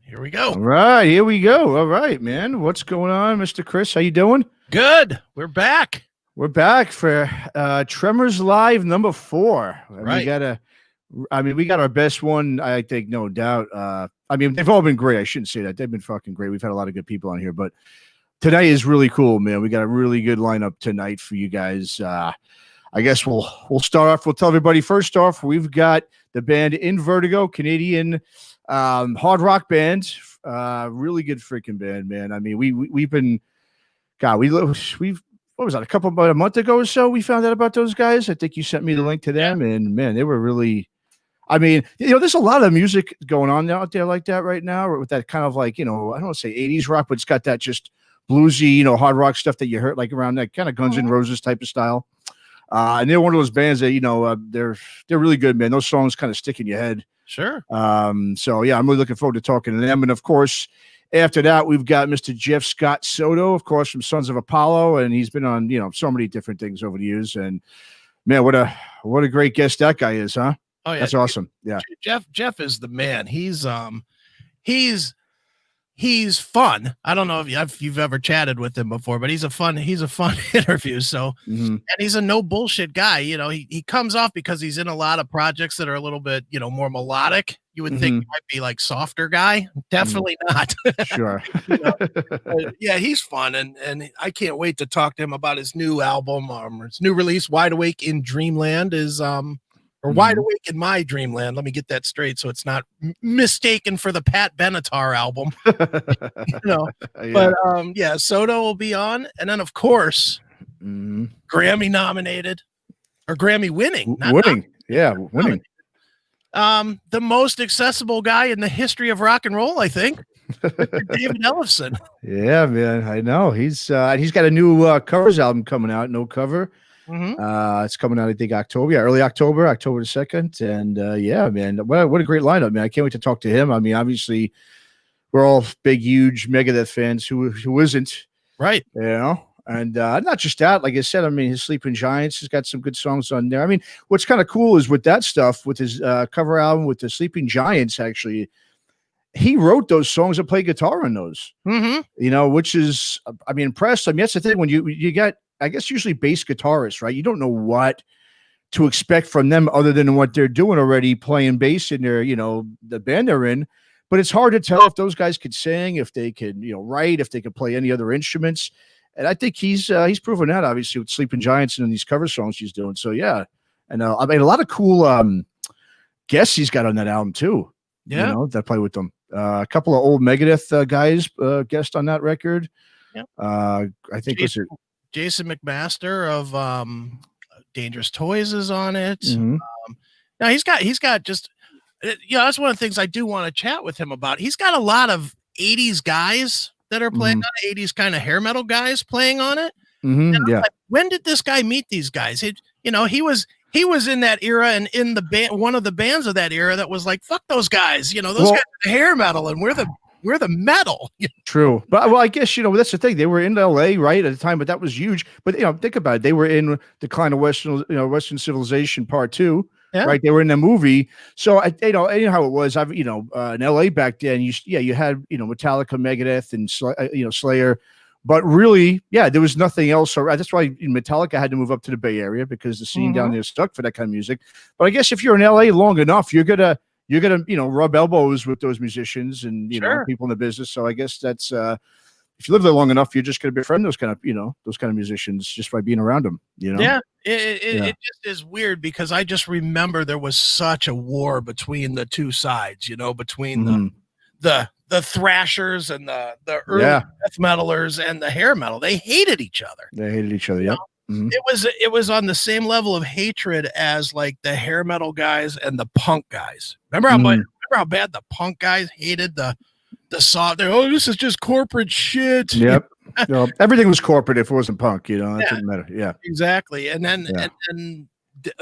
Here we go. All right, here we go. All right, man. What's going on, Mr. Chris? How you doing? Good. We're back. We're back for Tremors Live number 4. Right. We got our best one, I think, no doubt. They've all been great. I shouldn't say that. They've been fucking great. We've had a lot of good people on here, but tonight is really cool, man. We got a really good lineup tonight for you guys. I guess we'll start off. We'll tell everybody first off, we've got the band In Vertigo, Canadian hard rock band. Really good freaking band, man. I mean, we've been, God, we've what was that, about a month ago or so we found out about those guys. I think you sent me the link to them, and man, they were really, there's a lot of music going on out there like that right now, with that kind of like, I don't want to say 80s rock, but it's got that just bluesy, hard rock stuff that you heard like around that kind of Guns N' Roses type of style. And they're one of those bands that, they're really good, man. Those songs kind of stick in your head. Sure. So yeah, I'm really looking forward to talking to them. And of course, after that, we've got Mr. Jeff Scott Soto, of course, from Sons of Apollo, and he's been on, so many different things over the years. And man, what a great guest that guy is, huh? Oh yeah, that's awesome. Yeah, Jeff is the man. He's fun. I don't know if you've ever chatted with him before, but he's a fun interview. So, and he's a no bullshit guy. He comes off because he's in a lot of projects that are a little bit, more melodic. You would think he might be like softer guy. Definitely not. Sure. Yeah, he's fun. And I can't wait to talk to him about his new album, his new release, Wide Awake in Dreamland is, or Wide Awake in My Dreamland. Let me get that straight so it's not mistaken for the Pat Benatar album. Yeah. But Soto will be on, and then of course Grammy nominated or Grammy winning. Winning. The most accessible guy in the history of rock and roll, I think. David Ellefson. Yeah, man, I know. He's got a new covers album coming out, No Cover. It's coming out, I think, early October the 2nd. And yeah, man, what a great lineup, man. I can't wait to talk to him. I mean, obviously, we're all big, huge Megadeth fans. Who isn't? Right. And not just that, like I said, his Sleeping Giants has got some good songs on there. I mean, what's kind of cool is with that stuff, with his cover album with the Sleeping Giants, actually, he wrote those songs and played guitar on those. Which is, impressed. That's the thing when you get, I guess, usually bass guitarists, right? You don't know what to expect from them other than what they're doing already, playing bass in their, the band they're in. But it's hard to tell if those guys could sing, if they could, write, if they could play any other instruments. And I think he's proven that, obviously, with Sleeping Giants and these cover songs he's doing. So yeah, and a lot of cool guests he's got on that album too. Yeah, that play with them. A couple of old Megadeth guys guest on that record. Yeah, I think Jason McMaster of Dangerous Toys is on it. Now he's got just, that's one of the things I do want to chat with him about. He's got a lot of 80s guys that are playing on it, 80s kind of hair metal guys playing on it. Yeah. Like, when did this guy meet these guys? He was in that era and in the band, one of the bands of that era that was like, fuck those guys. Those guys are hair metal and we're the metal. True. But I guess, that's the thing. They were in LA, right, at the time, but that was huge. But, think about it. They were in Decline of Western Civilization Part 2. Yeah. Right. They were in the movie. So, how it was, in LA back then, you had, Metallica, Megadeth, and, Slayer. But really, there was nothing else. So that's why Metallica had to move up to the Bay Area because the scene down there stuck for that kind of music. But I guess if you're in LA long enough, you're gonna rub elbows with those musicians and people in the business. So I guess that's if you live there long enough, you're just gonna befriend those kind of musicians just by being around them. Yeah, it just is weird because I just remember there was such a war between the two sides. Between the thrashers and the early death metalers and the hair metal. They hated each other. Yeah. It was on the same level of hatred as like the hair metal guys and the punk guys. Remember how bad the punk guys hated the soft. This is just corporate shit. Yep. Everything was corporate if it wasn't punk. It didn't matter. Yeah. Exactly. And then and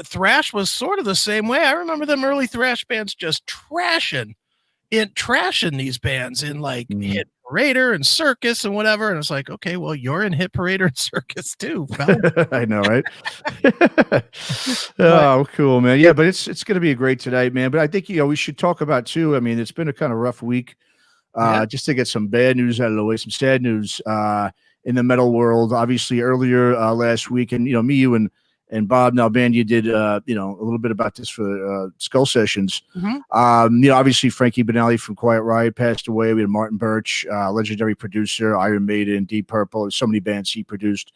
thrash was sort of the same way. I remember them early thrash bands just trashing these bands in like hit Parader and Circus and whatever. And it's like, okay, well, you're in Hit Parader and Circus too, fella. I know, right? Oh, cool, man. Yeah, but it's going to be a great tonight, man. But I think, we should talk about too. I mean, it's been a kind of rough week. Just to get some bad news out of the way, some sad news in the metal world. Obviously, earlier last week, and me, you, and Bob Nalbandia did a little bit about this for Skull Sessions. Obviously Frankie Banali from Quiet Riot passed away. We had Martin Birch, legendary producer, Iron Maiden, Deep Purple, so many bands he produced.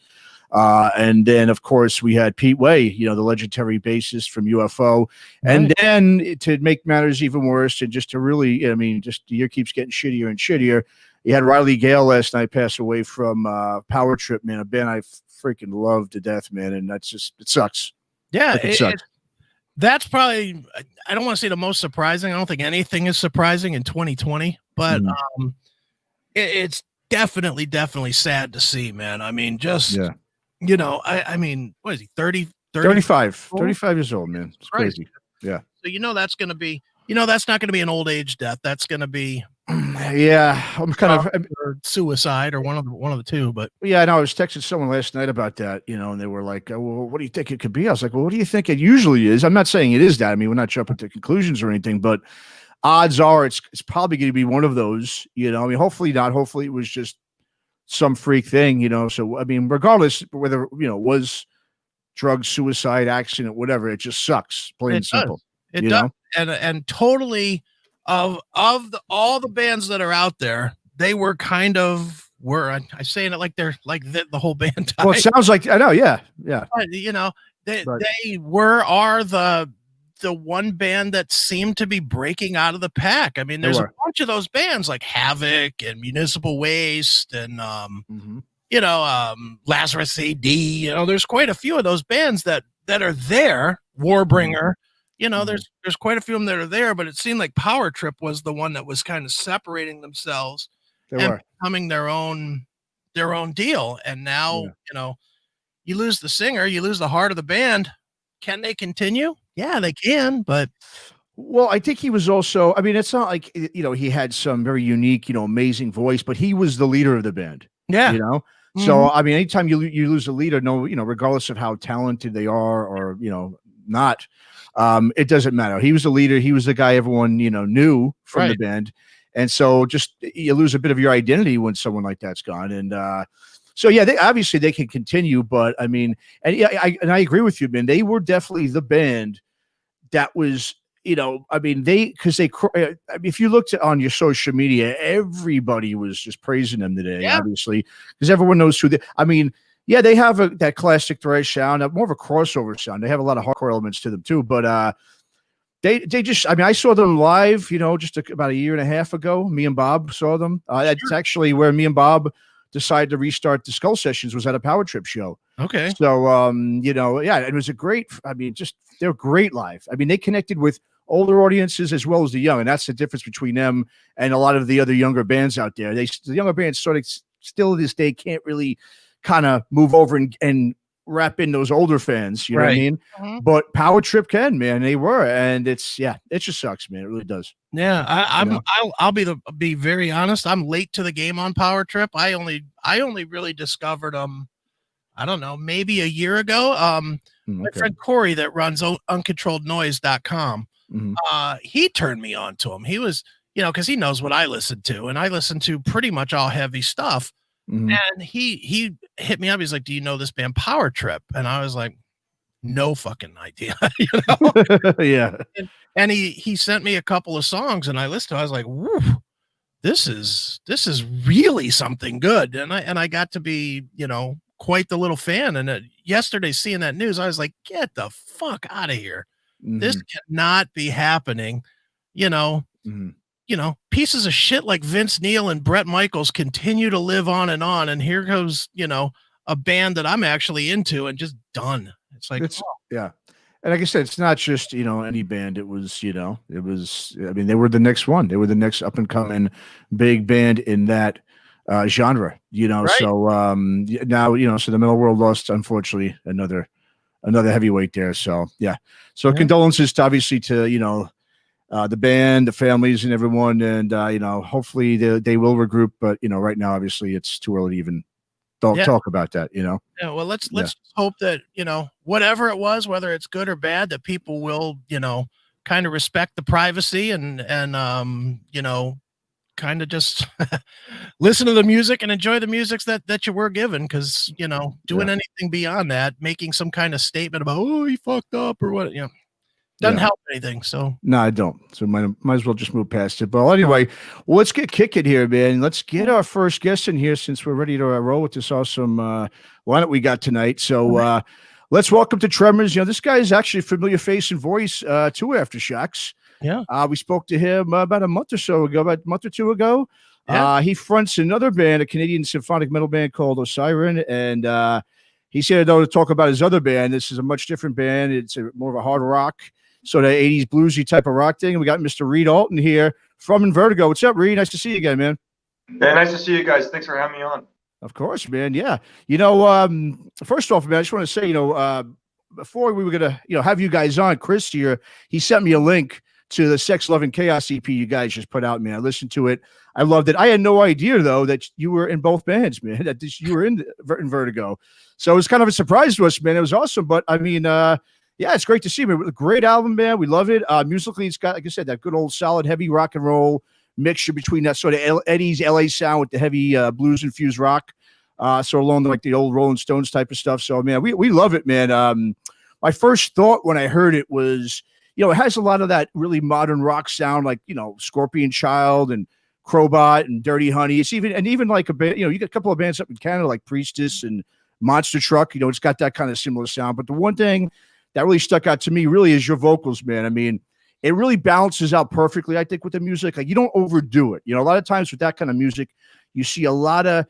And then, of course, we had Pete Way, the legendary bassist from UFO. Right. And then to make matters even worse, and just to really, just the year keeps getting shittier and shittier. You had Riley Gale last night pass away from Power Trip, man, a band I freaking love to death, man. And that's just, it sucks. Yeah. It sucks. That's probably, I don't want to say the most surprising. I don't think anything is surprising in 2020, but it's definitely sad to see, man. I mean, just, I mean, what is he, 35 years old, man. It's crazy. Yeah. So, that's going to be, that's not going to be an old age death. That's going to be, I'm kind of or suicide or one of the two. But yeah, I know. I was texting someone last night about that, and they were like, well, what do you think it could be? I was like, well, what do you think it usually is? I'm not saying it is that. I mean, we're not jumping to conclusions or anything, but odds are it's probably going to be one of those, I mean, hopefully not. Hopefully it was just some freak thing, so, I mean, regardless whether, was drug, suicide, accident, whatever, it just sucks, plain and simple. It does. And totally of all the bands that are out there, they were kind of I'm saying it like they're like the whole band died. Well, it sounds like, I know. Yeah. But, they are the one band that seemed to be breaking out of the pack. I mean, there's a bunch of those bands like Havoc and Municipal Waste and Lazarus AD. There's quite a few of those bands that are there. Warbringer. There's quite a few of them that are there, but it seemed like Power Trip was the one that was kind of separating themselves and becoming their own deal. And now, you lose the singer, you lose the heart of the band. Can they continue? Yeah, they can, but. Well, I think he was also, I mean, it's not like, he had some very unique, amazing voice, but he was the leader of the band. Yeah. So, I mean, anytime you lose a leader, regardless of how talented they are or, not, it doesn't matter. He was the leader. He was the guy everyone, knew from the band. And so just you lose a bit of your identity when someone like that's gone. And so, yeah, they can continue. But I mean, and I agree with you, man. They were definitely the band that was, I mean, if you looked on your social media, everybody was just praising them today, obviously, because everyone knows who yeah, they have that classic thrash sound, more of a crossover sound. They have a lot of hardcore elements to them too, but they just, I mean, I saw them live, just about a year and a half ago. Me and Bob saw them. That's actually where me and Bob decided to restart the Skull Sessions, was at a Power Trip show. Okay. So, it was a great, they're great live. I mean, they connected with older audiences as well as the young, and that's the difference between them and a lot of the other younger bands out there. The younger bands still to this day can't really kind of move over and wrap in those older fans, you know what I mean? Mm-hmm. But Power Trip can, man, they were, and it just sucks, man. It really does. Yeah, I'll be very honest. I'm late to the game on Power Trip. I only really discovered them, I don't know, maybe a year ago. My friend Corey that runs uncontrollednoise.com, he turned me on to him. He was, because he knows what I listen to, and I listen to pretty much all heavy stuff. Mm-hmm. And he hit me up. He's like, "Do you know this band Power Trip?" And I was like, "No fucking idea." Yeah. And he sent me a couple of songs, and I listened to it. I was like, "Woo, this is really something good." And I got to be, quite the little fan. And yesterday, seeing that news, I was like, "Get the fuck out of here! Mm-hmm. This cannot be happening." Pieces of shit like Vince Neil and Bret Michaels continue to live on. And here goes, a band that I'm actually into and just done. It's like, yeah. And like I said, it's not just, any band. It was, they were the next one. They were the next up and coming big band in that genre, right. So now, so the metal world lost, unfortunately, another heavyweight there. So, yeah. So condolences to, obviously, to, the band, the families, and everyone. And hopefully they will regroup. But right now, obviously, it's too early to even talk about that. Yeah. Well, let's hope that whatever it was, whether it's good or bad, that people will kind of respect the privacy and kind of just listen to the music and enjoy the music that you were given, because doing anything beyond that, making some kind of statement about he fucked up or what, doesn't help anything. So no, I don't. So might as well just move past it. But anyway, let's get kicking here, man. Let's get our first guest in here since we're ready to roll with this awesome lineup we got tonight. So let's welcome to Tremors. This guy is actually a familiar face and voice to Aftershocks. Yeah. We spoke to him about a month or two ago. Yeah. He fronts another band, a Canadian symphonic metal band called Ellefson, and he said to talk about his other band. This is a much different band. It's more of a hard rock, sort of 80s bluesy type of rock thing. We got Mr. Reed Alton here from Vertigo. What's up, Reed? Nice to see you again, man. Yeah, nice to see you guys. Thanks for having me on. Of course, man. Yeah. First off, man, I just want to say, before we were going to, have you guys on, Chris here, he sent me a link to the Sex, Love, and Chaos EP you guys just put out, man. I listened to it. I loved it. I had no idea, though, that you were in both bands, man, that you were in Vertigo. So it was kind of a surprise to us, man. It was awesome. But, I mean, yeah, it's great to see, man. Great album, man. We love it. Musically, it's got, like I said, that good old solid heavy rock and roll mixture between that sort of Eddie's LA sound with the heavy blues-infused rock. So along like the old Rolling Stones type of stuff. So, man, we love it, man. My first thought when I heard it was, it has a lot of that really modern rock sound, like, Scorpion Child and Crowbot and Dirty Honey. It's even like a band, you got a couple of bands up in Canada like Priestess and Monster Truck. It's got that kind of similar sound. But the one thing that really stuck out to me really is your vocals, man. I mean, it really balances out perfectly, I think, with the music. Like, you don't overdo it. A lot of times with that kind of music, you see a lot of,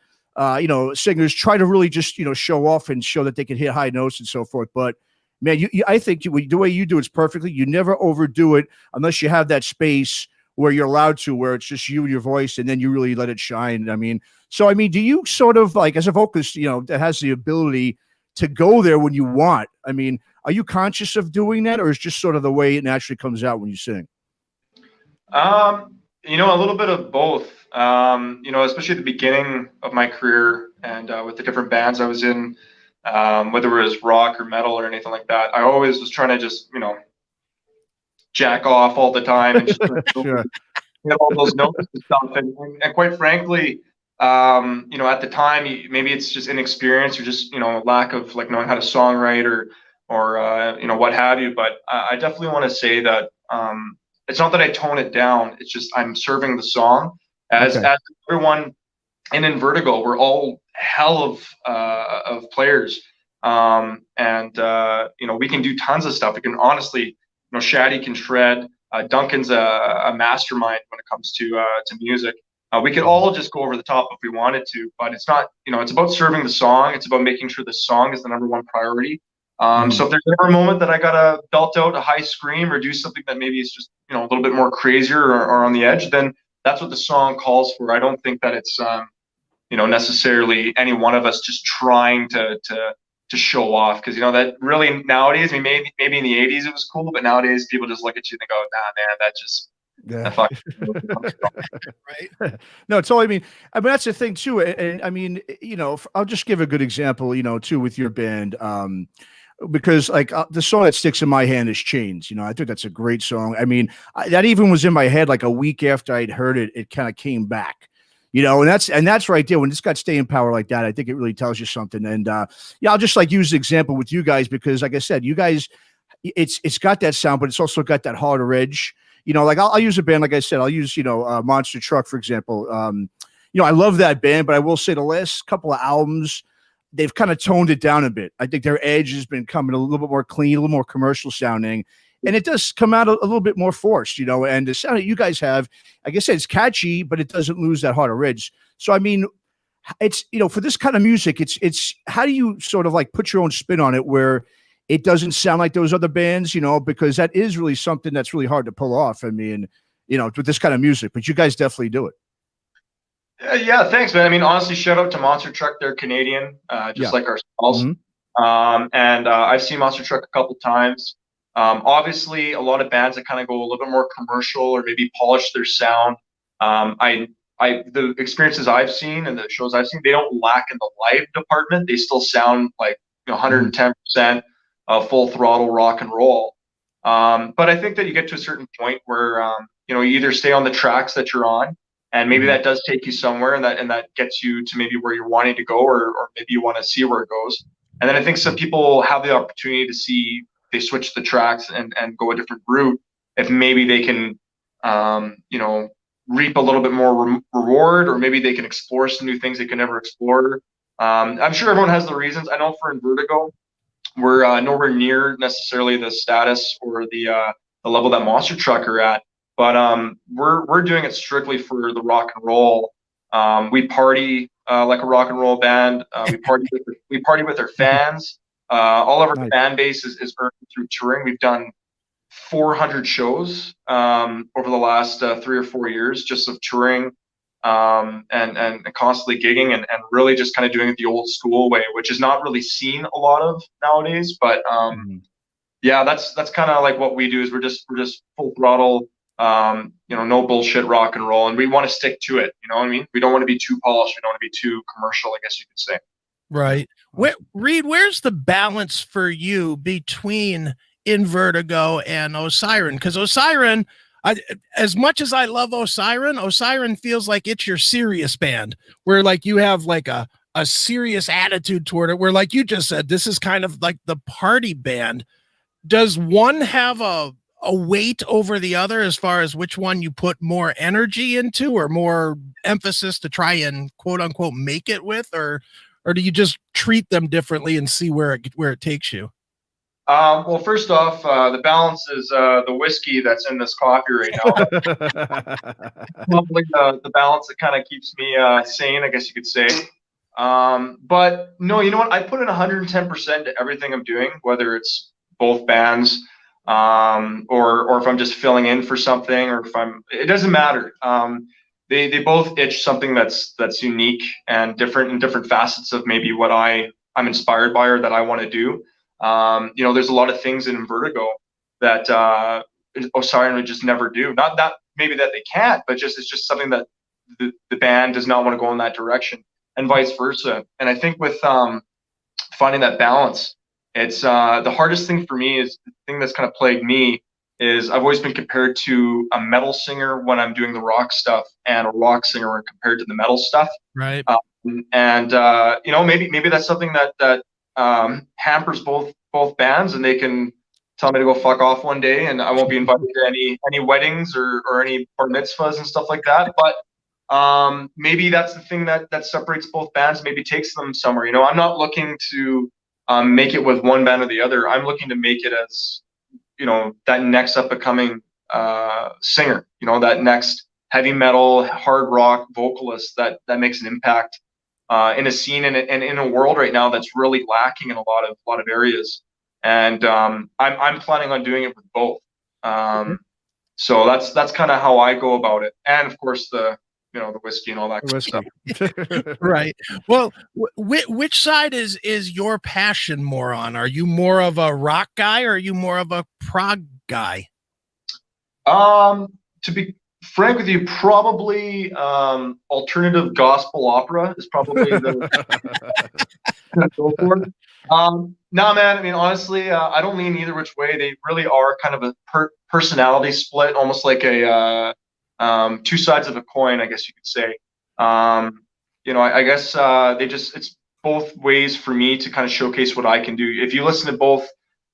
singers try to really just, show off and show that they can hit high notes and so forth. But man, I think the way you do it's perfectly. You never overdo it unless you have that space where you're allowed to, where it's just you and your voice, and then you really let it shine. I mean, do you sort of like, as a vocalist, that has the ability to go there when you want? I mean, are you conscious of doing that, or is it just sort of the way it naturally comes out when you sing? A little bit of both. Especially at the beginning of my career and with the different bands I was in, whether it was rock or metal or anything like that, I always was trying to just, jack off all the time and just sure. Get all those notes and stuff. And quite frankly, at the time, maybe it's just inexperience or just, lack of like knowing how to songwrite or what have you. But I definitely want to say that it's not that I tone it down. It's just I'm serving the song as everyone. And in Vertigo, we're all hell of players, and we can do tons of stuff. We can honestly, Shaddy can shred. Duncan's a mastermind when it comes to music. We could all just go over the top if we wanted to, but it's not. It's about serving the song. It's about making sure the song is the #1 priority. So if there's ever a moment that I gotta belt out a high scream or do something that maybe is just a little bit more crazier or on the edge, then that's what the song calls for. I don't think that it's necessarily any one of us just trying to show off, because that really nowadays, I mean, maybe in the 80s it was cool, but nowadays people just look at you and they go, nah, man, that just right. No, totally. I mean, that's the thing too. And I mean, I'll just give a good example, too, with your band. Because like the song that sticks in my hand is Chains. I think that's a great song. I mean, that even was in my head like a week after I'd heard it. It kind of came back, and that's right there. When it's got staying power like that, I think it really tells you something. And I'll just like use the example with you guys because, like I said, you guys, it's got that sound, but it's also got that harder edge. Like I'll use a band, like I said, I'll use Monster Truck for example. I love that band, but I will say the last couple of albums, they've kind of toned it down a bit. I think their edge has been coming a little bit more clean, a little more commercial sounding, and it does come out a little bit more forced, and the sound that you guys have, like I said, it's catchy, but it doesn't lose that harder edge. So, I mean, it's, for this kind of music, it's how do you sort of like put your own spin on it where it doesn't sound like those other bands, because that is really something that's really hard to pull off. I mean, with this kind of music, but you guys definitely do it. Yeah, thanks, man. I mean, honestly, shout out to Monster Truck. They're Canadian, like ourselves. Mm-hmm. And I've seen Monster Truck a couple times. Obviously, a lot of bands that kind of go a little bit more commercial or maybe polish their sound. The experiences I've seen and the shows I've seen, they don't lack in the live department. They still sound like 110% full throttle rock and roll. But I think that you get to a certain point where you either stay on the tracks that you're on, and maybe that does take you somewhere, and that gets you to maybe where you're wanting to go, or maybe you want to see where it goes. And then I think some people have the opportunity to see they switch the tracks and go a different route if maybe they can reap a little bit more reward, or maybe they can explore some new things they can never explore. I'm sure everyone has the reasons. I know for Vertigo, we're nowhere near necessarily the status or the level that Monster Truck are at, but we're doing it strictly for the rock and roll. We party like a rock and roll band. We party with our fans. All of our fan base is earned through touring. We've done 400 shows over the last 3 or 4 years just of touring and constantly gigging and really just kind of doing it the old school way, which is not really seen a lot of nowadays. But yeah, that's kind of like what we do. Is we're just full throttle, no bullshit rock and roll, and we want to stick to it. You know what I mean? We don't want to be too polished. We don't want to be too commercial, I guess you could say. Right. Reed, where's the balance for you between In Vertigo and Osiren? Because Osiren, as much as I love Osiren feels like it's your serious band, where like you have like a serious attitude toward it, where like you just said, this is kind of like the party band. Does one have a weight over the other as far as which one you put more energy into or more emphasis to try and quote unquote make it with, or do you just treat them differently and see where it takes you? Well, first off, the balance is the whiskey that's in this coffee right now. Probably the balance that kind of keeps me sane, I guess you could say. But no, you know what? I put in 110% to everything I'm doing, whether it's both bands or if I'm just filling in for something, or if it doesn't matter. They both itch something that's unique and different in different facets of maybe what I'm inspired by or that I want to do. There's a lot of things in Vertigo that Osiren would just never do. Not that maybe that they can't, but it's just something that the band does not want to go in that direction, and vice versa. And I think with finding that balance, it's the hardest thing for me is the thing that's kind of plagued me is I've always been compared to a metal singer when I'm doing the rock stuff, and a rock singer when compared to the metal stuff. Right. Maybe that's something that hampers both bands, and they can tell me to go fuck off one day, and I won't be invited to any weddings or any bar mitzvahs and stuff like that. But maybe that's the thing that separates both bands, maybe takes them somewhere. I'm not looking to make it with one band or the other. I'm looking to make it as that next up and coming singer, that next heavy metal, hard rock vocalist that makes an impact in a scene and in a world right now that's really lacking in a lot of areas. And I'm planning on doing it with both. So that's kind of how I go about it. And of course the whiskey and all that kind of stuff. Right. Well, which side is your passion more on? Are you more of a rock guy, or are you more of a prog guy? To be frank with you, probably alternative gospel opera is probably the go for it. No, man. I mean, honestly, I don't lean either which way. They really are kind of a personality split, almost like a two sides of a coin, I guess you could say. I guess it's both ways for me to kind of showcase what I can do. If you listen to both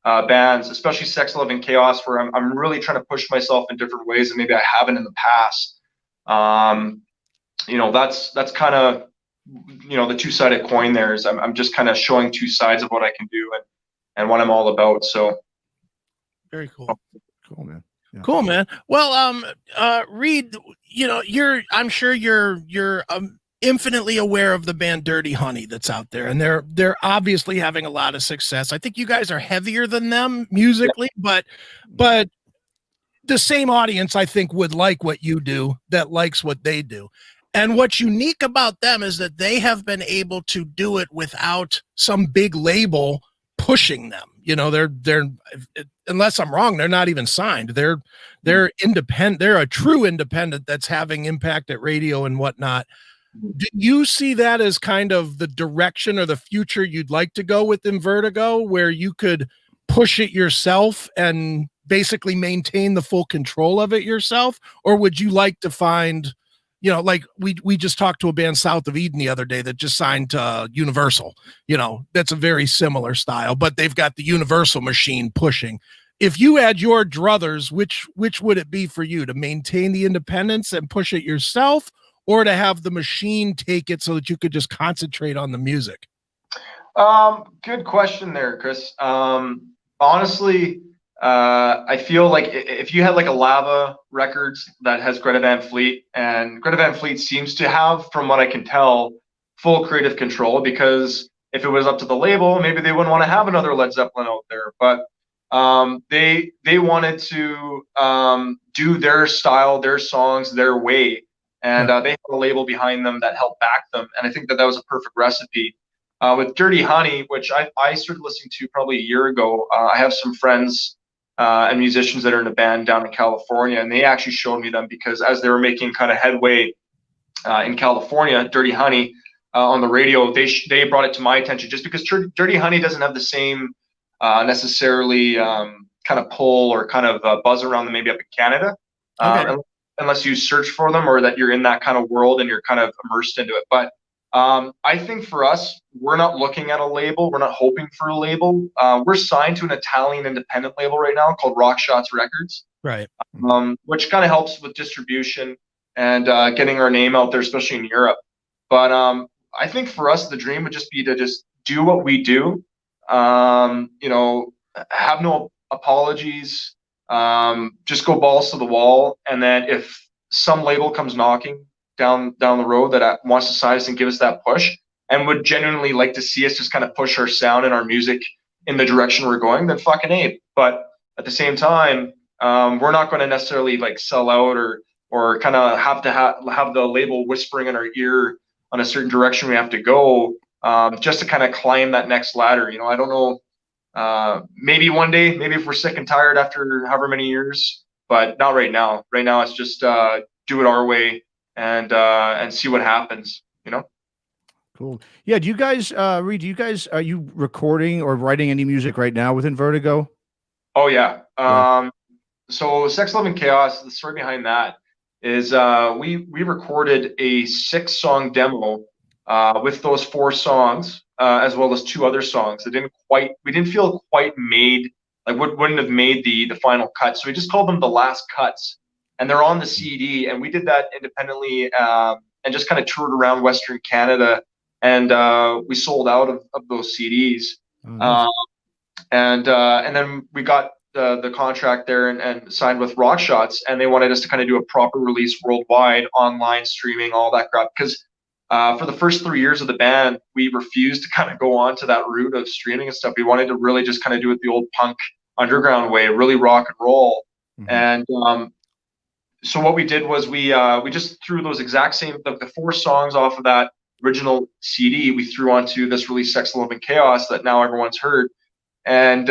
bands, especially Sex, Love, and Chaos, where I'm really trying to push myself in different ways that maybe I haven't in the past. That's kind of the two-sided coin. There is I'm just kind of showing two sides of what I can do and what I'm all about. So very cool. Cool, man. Yeah. Cool, man. Well, Reed, I'm sure you're infinitely aware of the band Dirty Honey that's out there, and they're obviously having a lot of success. I think you guys are heavier than them musically, but the same audience, I think, would like what you do, that likes what they do. And what's unique about them is that they have been able to do it without some big label pushing them. You know, they're unless I'm wrong, they're not even signed. They're independent. They're a true independent that's having impact at radio and whatnot. Do you see that as kind of the direction or the future you'd like to go within Vertigo, where you could push it yourself and basically maintain the full control of it yourself? Or would you like to find, you know, like we just talked to a band South of Eden the other day that just signed to Universal, you know, that's a very similar style, but they've got the Universal machine pushing. If you had your druthers, which would it be for you, to maintain the independence and push it yourself, or to have the machine take it so that you could just concentrate on the music? Good question there, Chris. Honestly, I feel like if you had like a Lava Records that has Greta Van Fleet, and Greta Van Fleet seems to have, from what I can tell, full creative control, because if it was up to the label, maybe they wouldn't want to have another Led Zeppelin out there. But they wanted to do their style, their songs, their way. And they have a label behind them that helped back them. And I think that was a perfect recipe. With Dirty Honey, which I started listening to probably a year ago, I have some friends and musicians that are in a band down in California, and they actually showed me them, because as they were making kind of headway in California, Dirty Honey on the radio, they brought it to my attention, just because Dirty Honey doesn't have the same necessarily kind of pull or kind of buzz around them maybe up in Canada. Okay. Unless you search for them, or that you're in that kind of world and you're kind of immersed into it. But I think for us, we're not looking at a label. We're not hoping for a label. We're signed to an Italian independent label right now called Rockshots Records, right? Which kind of helps with distribution and getting our name out there, especially in Europe. But I think for us, the dream would just be to just do what we do. You know, have no apologies. Just go balls to the wall, and then if some label comes knocking down the road that wants to sign us and give us that push, and would genuinely like to see us just kind of push our sound and our music in the direction we're going, then fucking A. But at the same time, we're not going to necessarily like sell out or kind of have to have the label whispering in our ear on a certain direction we have to go, just to kind of climb that next ladder. You know, I don't know. Maybe one day, maybe if we're sick and tired after however many years, but not right now. Right now, it's just do it our way and see what happens, you know? Cool. Yeah. Do you guys, Reed, are you recording or writing any music right now within Vertigo? Oh, yeah. So Sex, Love, and Chaos, the story behind that is we recorded a 6-song demo with those 4 songs, as well as 2 other songs that we didn't feel quite made, like wouldn't have made the final cut. So we just called them the last cuts, and they're on the CD. And we did that independently and just kind of toured around Western Canada, and we sold out of those CDs. Oh, nice. And then we got the contract there and signed with Rockshots, and they wanted us to kind of do a proper release worldwide, online streaming, all that crap, because for the first 3 years of the band, we refused to kind of go on to that route of streaming and stuff. We wanted to really just kind of do it the old punk underground way, really rock and roll. Mm-hmm. And so what we did was we just threw those exact same, the 4 songs off of that original CD, we threw onto this release, Sex, Love, and Chaos, that now everyone's heard. And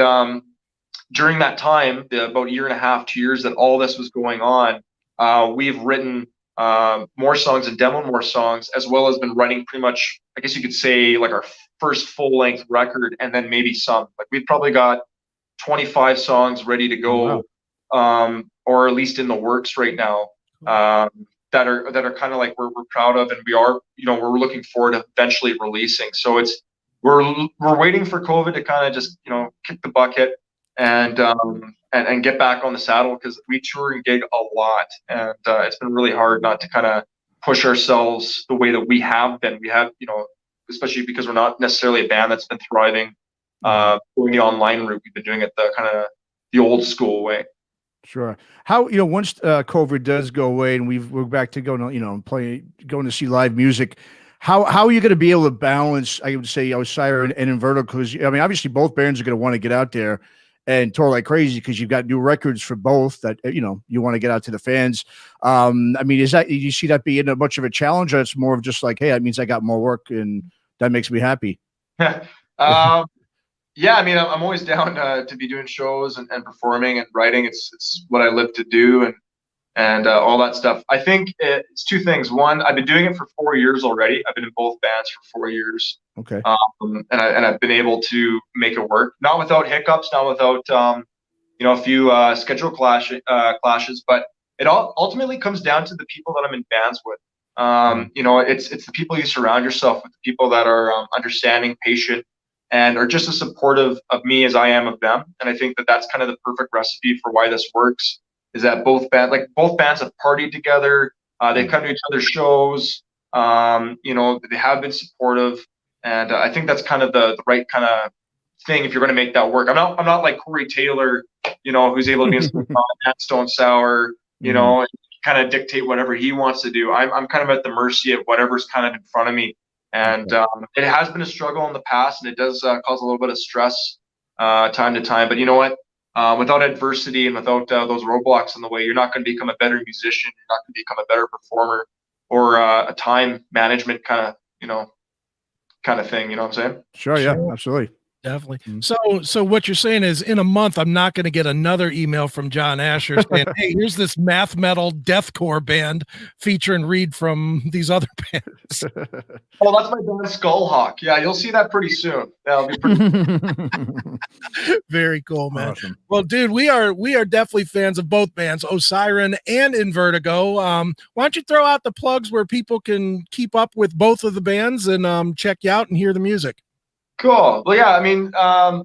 during that time, about 1.5 years, 2 years that all this was going on, we've written more songs and demoed more songs, as well as been writing pretty much, I guess you could say, like our first full-length record, and then maybe some. Like we've probably got 25 songs ready to go. Wow. Or at least in the works right now, that are kind of like we're proud of, and we're looking forward to eventually releasing. So we're waiting for COVID to kind of just kick the bucket and get back on the saddle, because we tour and gig a lot, and it's been really hard not to kind of push ourselves the way that we have been. We have, especially because we're not necessarily a band that's been thriving going the online route. We've been doing it the old school way. Sure. How, once COVID does go away and we're back to going to see live music, how are you going to be able to balance, I would say, Sire and Vertigo? Because I mean, obviously both bands are going to want to get out there and tour like crazy, because you've got new records for both that, you want to get out to the fans. I mean, do you see that being a much of a challenge, or it's more of just like, hey, that means I got more work and that makes me happy? yeah, I mean, I'm always down to be doing shows and performing and writing. It's what I live to do, and all that stuff. I think it's two things. One, I've been doing it for 4 years already. I've been in both bands for 4 years. Okay. And I've been able to make it work, not without hiccups, not without a few schedule clashes, but it all ultimately comes down to the people that I'm in bands with. It's the people you surround yourself with, the people that are understanding, patient, and are just as supportive of me as I am of them. And I think that that's kind of the perfect recipe for why this works. Is that both bands have partied together. They've come to each other's shows. They have been supportive, and I think that's kind of the right kind of thing if you're going to make that work. I'm not like Corey Taylor, who's able to be at Stone Sour, and kind of dictate whatever he wants to do. I'm kind of at the mercy of whatever's kind of in front of me, and it has been a struggle in the past, and it does cause a little bit of stress time to time. But you know what? Without adversity and without those roadblocks in the way, you're not going to become a better musician. You're not going to become a better performer or a time management kind of thing. You know what I'm saying? Sure. Yeah, absolutely. Definitely. So what you're saying is in a month, I'm not going to get another email from John Asher saying, hey, here's this math metal deathcore band featuring Reed from these other bands. Oh, that's my band Skullhawk. Yeah, you'll see that pretty soon. That'll be pretty Very cool, man. Awesome. Well, dude, we are definitely fans of both bands, Osiren and In Vertigo. Why don't you throw out the plugs where people can keep up with both of the bands and check you out and hear the music? Cool. Well, yeah, I mean, I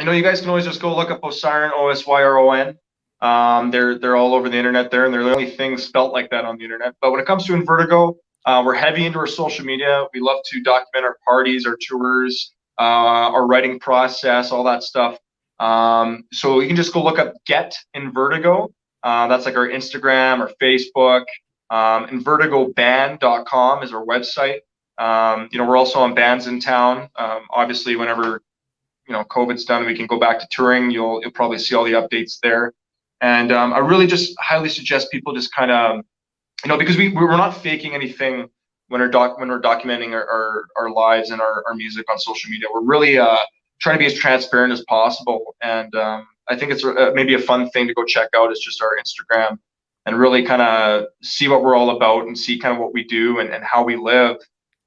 know you guys can always just go look up Osiren, Osyron. They're all over the internet there, and they're the only things spelt like that on the internet. But when it comes to In Vertigo, we're heavy into our social media. We love to document our parties, our tours, our writing process, all that stuff. So you can just go look up Get In Vertigo. That's like our Instagram, our Facebook. InVertigoBand.com is our website. We're also on Bands in Town. Obviously, whenever COVID's done, we can go back to touring. You'll probably see all the updates there. And I really just highly suggest people just kind of, because we're not faking anything when we're documenting our lives and our music on social media. We're really trying to be as transparent as possible. And I think it's maybe a fun thing to go check out is just our Instagram and really kind of see what we're all about and see kind of what we do and how we live.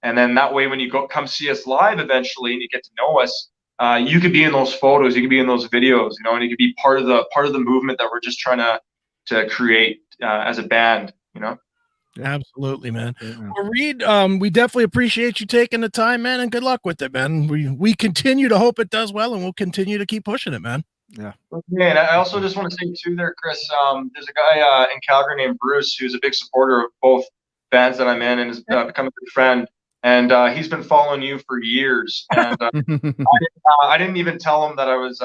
And then that way, when you come see us live eventually and you get to know us, you could be in those photos, you could be in those videos, and you could be part of the movement that we're just trying to create as a band, Absolutely, man. Yeah. Well, Reed, we definitely appreciate you taking the time, man, and good luck with it, man. We continue to hope it does well, and we'll continue to keep pushing it, man. Yeah. Okay, and I also just want to say too there, Chris, there's a guy in Calgary named Bruce who's a big supporter of both bands that I'm in and has become a good friend. And he's been following you for years. And I didn't even tell him that I was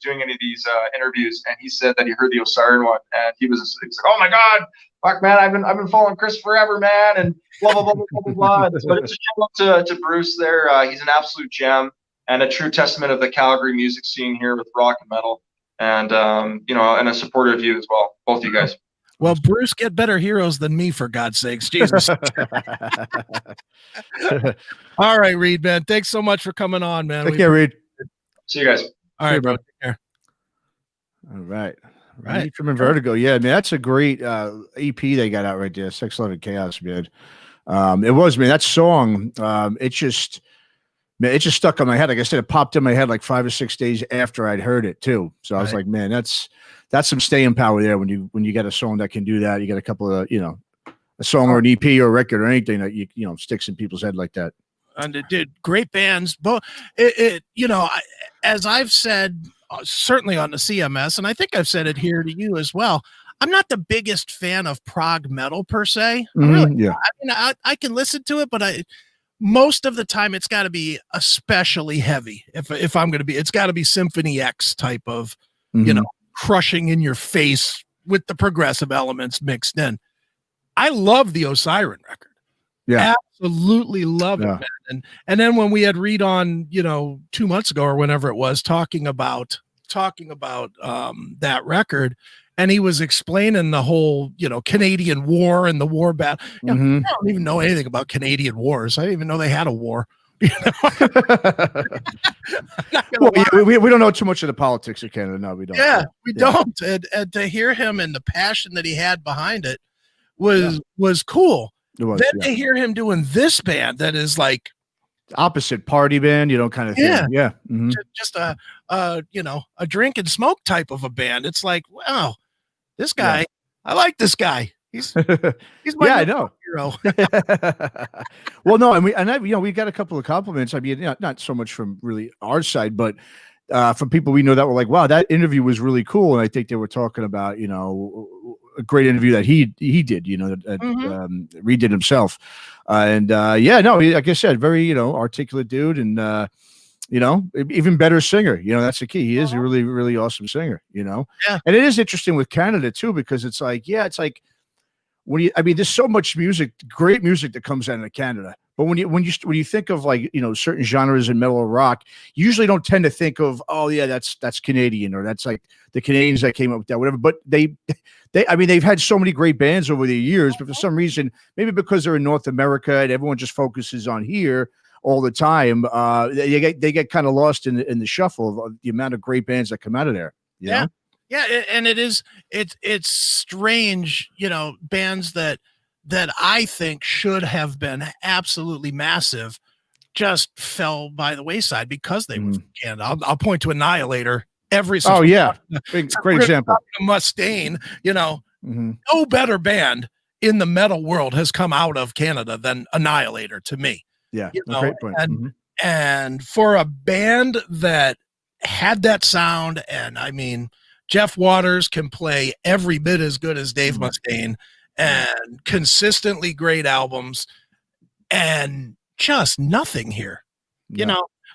doing any of these interviews. And he said that he heard the Osiren one, and he's like, "Oh my God, fuck, man! I've been following Chris forever, man!" And blah blah blah blah blah blah. But it's a shout out to Bruce there. He's an absolute gem and a true testament of the Calgary music scene here with rock and metal, and and a supporter of you as well, both of you guys. Well, Bruce, get better heroes than me, for God's sakes. Jesus. All right, Reed, man. Thanks so much for coming on, man. Take care, Reed. See you guys. All right, bro. Take care. All right. Right. From Vertigo. Yeah, man, that's a great EP they got out right there. 611 Chaos, man. It was, man. That song, it just stuck on my head. Like I said, it popped in my head like 5 or 6 days after I'd heard it too. So I was like, man, that's some staying power there when you get a song that can do that. You get a couple of, a song or an EP or a record or anything that you sticks in people's head like that. And it did great bands. But as I've said, certainly on the CMS, and I think I've said it here to you as well, I'm not the biggest fan of prog metal per se. Yeah. I mean, I can listen to it, but most of the time it's got to be especially heavy. If I'm going to be, it's got to be Symphony X type of, crushing in your face with the progressive elements mixed in. I love the Osiren record. Yeah. Absolutely love it, man. And then when we had Reed on, 2 months ago or whenever it was, talking about that record, and he was explaining the whole, Canadian War and the war battle. I don't even know anything about Canadian wars. I didn't even know they had a war. Well, yeah, we don't know too much of the politics of Canada. No, we don't. Yeah, we don't. And to hear him and the passion that he had behind it was cool. It was, then to hear him doing this band that is like opposite party band, kind of thing. Yeah. Mm-hmm. Just a drink and smoke type of a band. It's like, wow, this guy, I like this guy. He's my I know. hero. Well, no, we got a couple of compliments. I mean, not so much from really our side, but from people we know that were like, wow, that interview was really cool. And I think they were talking about, a great interview that he did, redid himself. Like I said, very, articulate dude and, even better singer. That's the key. He is a really, really awesome singer, And it is interesting with Canada too, because it's like, there's so much music, great music that comes out of Canada. But when you think of like, certain genres in metal or rock, you usually don't tend to think of, oh yeah, that's Canadian, or that's like the Canadians that came up with that, whatever. But they've had so many great bands over the years, but for some reason, maybe because they're in North America and everyone just focuses on here all the time, they get kind of lost in the shuffle of the amount of great bands that come out of there. You know? Yeah, and it's strange, bands that I think should have been absolutely massive just fell by the wayside because they were from Canada. I'll point to Annihilator every single great example. Mustaine, no better band in the metal world has come out of Canada than Annihilator to me. Yeah, great point. And for a band that had that sound, and I mean, Jeff Waters can play every bit as good as Dave Mustaine, and consistently great albums, and just nothing here.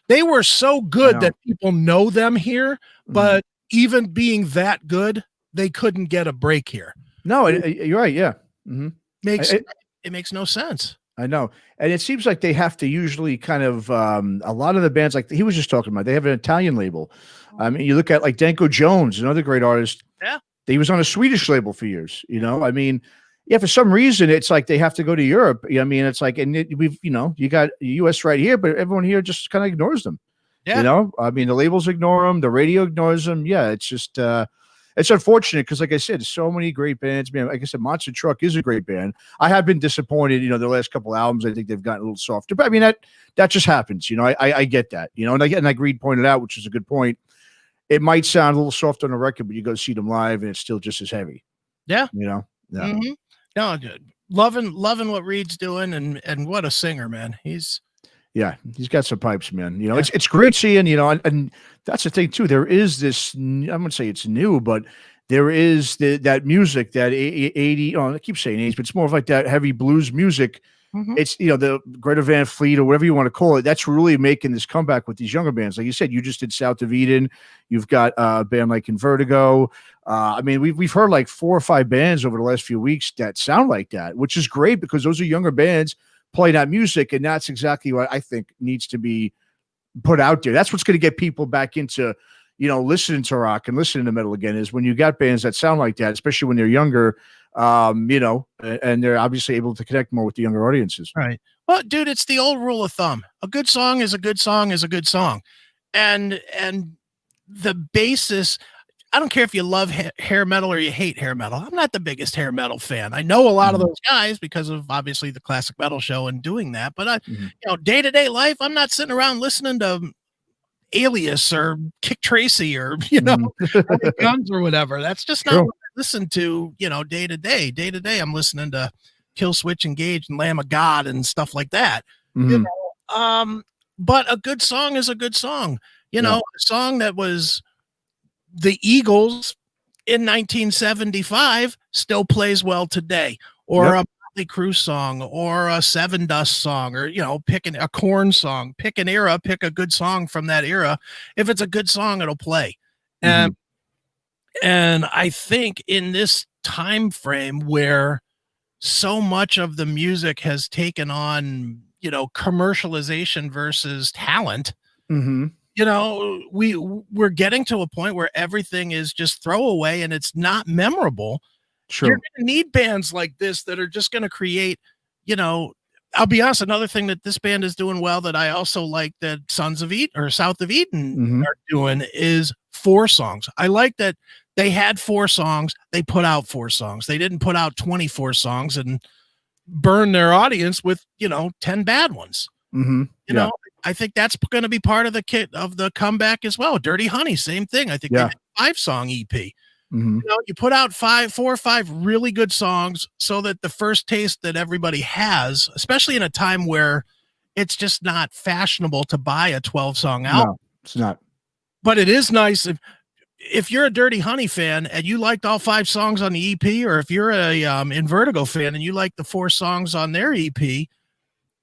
They were so good that people know them here, but even being that good, they couldn't get a break here. No, you're right. Yeah. It makes no sense. I know. And it seems like they have to usually kind of, a lot of the bands, like he was just talking about, they have an Italian label. I mean, you look at like Danko Jones, another great artist. Yeah. He was on a Swedish label for years, I mean, for some reason, it's like they have to go to Europe. I mean, it's like, and we've, you got the US right here, but everyone here just kind of ignores them. Yeah. I mean, the labels ignore them. The radio ignores them. Yeah. It's just, it's unfortunate because, like I said, so many great bands. Man, like I said, Monster Truck is a great band. I have been disappointed. The last couple albums, I think they've gotten a little softer. But I mean, that just happens. I get that. And like Reed pointed out, which is a good point. It might sound a little soft on the record, but you go see them live, and it's still just as heavy. Yeah. Yeah. Mm-hmm. No, loving what Reed's doing, and what a singer, man. He's got some pipes, man. It's great seeing, and that's the thing too. There is this, I'm gonna say it's new, but there is that music, that 80, I keep saying 80s, but it's more of like that heavy blues music. It's, the Greta Van Fleet or whatever you want to call it. That's really making this comeback with these younger bands. Like you said, you just did South of Eden. You've got a band like in Vertigo. I mean, we've heard like 4 or 5 bands over the last few weeks that sound like that, which is great because those are younger bands playing that music. And that's exactly what I think needs to be put out there. That's what's going to get people back into, listening to rock and listening to metal again, is when you got bands that sound like that, especially when they're younger, and they're obviously able to connect more with the younger audiences. Right. Well, dude, it's the old rule of thumb. A good song is a good song is a good song. And the basis, I don't care if you love hair metal or you hate hair metal. I'm not the biggest hair metal fan. I know a lot of those guys because of obviously the Classic Metal Show and doing that. But day-to-day life, I'm not sitting around listening to Alias or Kick Tracy or Guns or whatever. That's just not what I listen to, day to day. Day to day, I'm listening to Kill Switch Engage and Lamb of God and stuff like that. But a good song is a good song. A song that was the Eagles in 1975 still plays well today, or a Motley Crue song, or a Seven Dust song, or picking a Korn song. Pick an era, pick a good song from that era. If it's a good song, it'll play. And I think in this time frame where so much of the music has taken on, commercialization versus talent, we're getting to a point where everything is just throwaway and it's not memorable. You're going to need bands like this that are just going to create, I'll be honest, another thing that this band is doing well that I also like that Sons of Eden or South of Eden are doing is 4 songs. I like that they had 4 songs. They put out 4 songs. They didn't put out 24 songs and burn their audience with, 10 bad ones. You know, I think that's going to be part of the comeback as well. Dirty Honey, same thing. I think they did a 5-song EP. You put out 4 or 5 really good songs so that the first taste that everybody has, especially in a time where it's just not fashionable to buy a 12-song album. No, it's not. But it is nice if you're a Dirty Honey fan and you liked all 5 songs on the EP, or if you're a Vertigo fan and you like the 4 songs on their EP,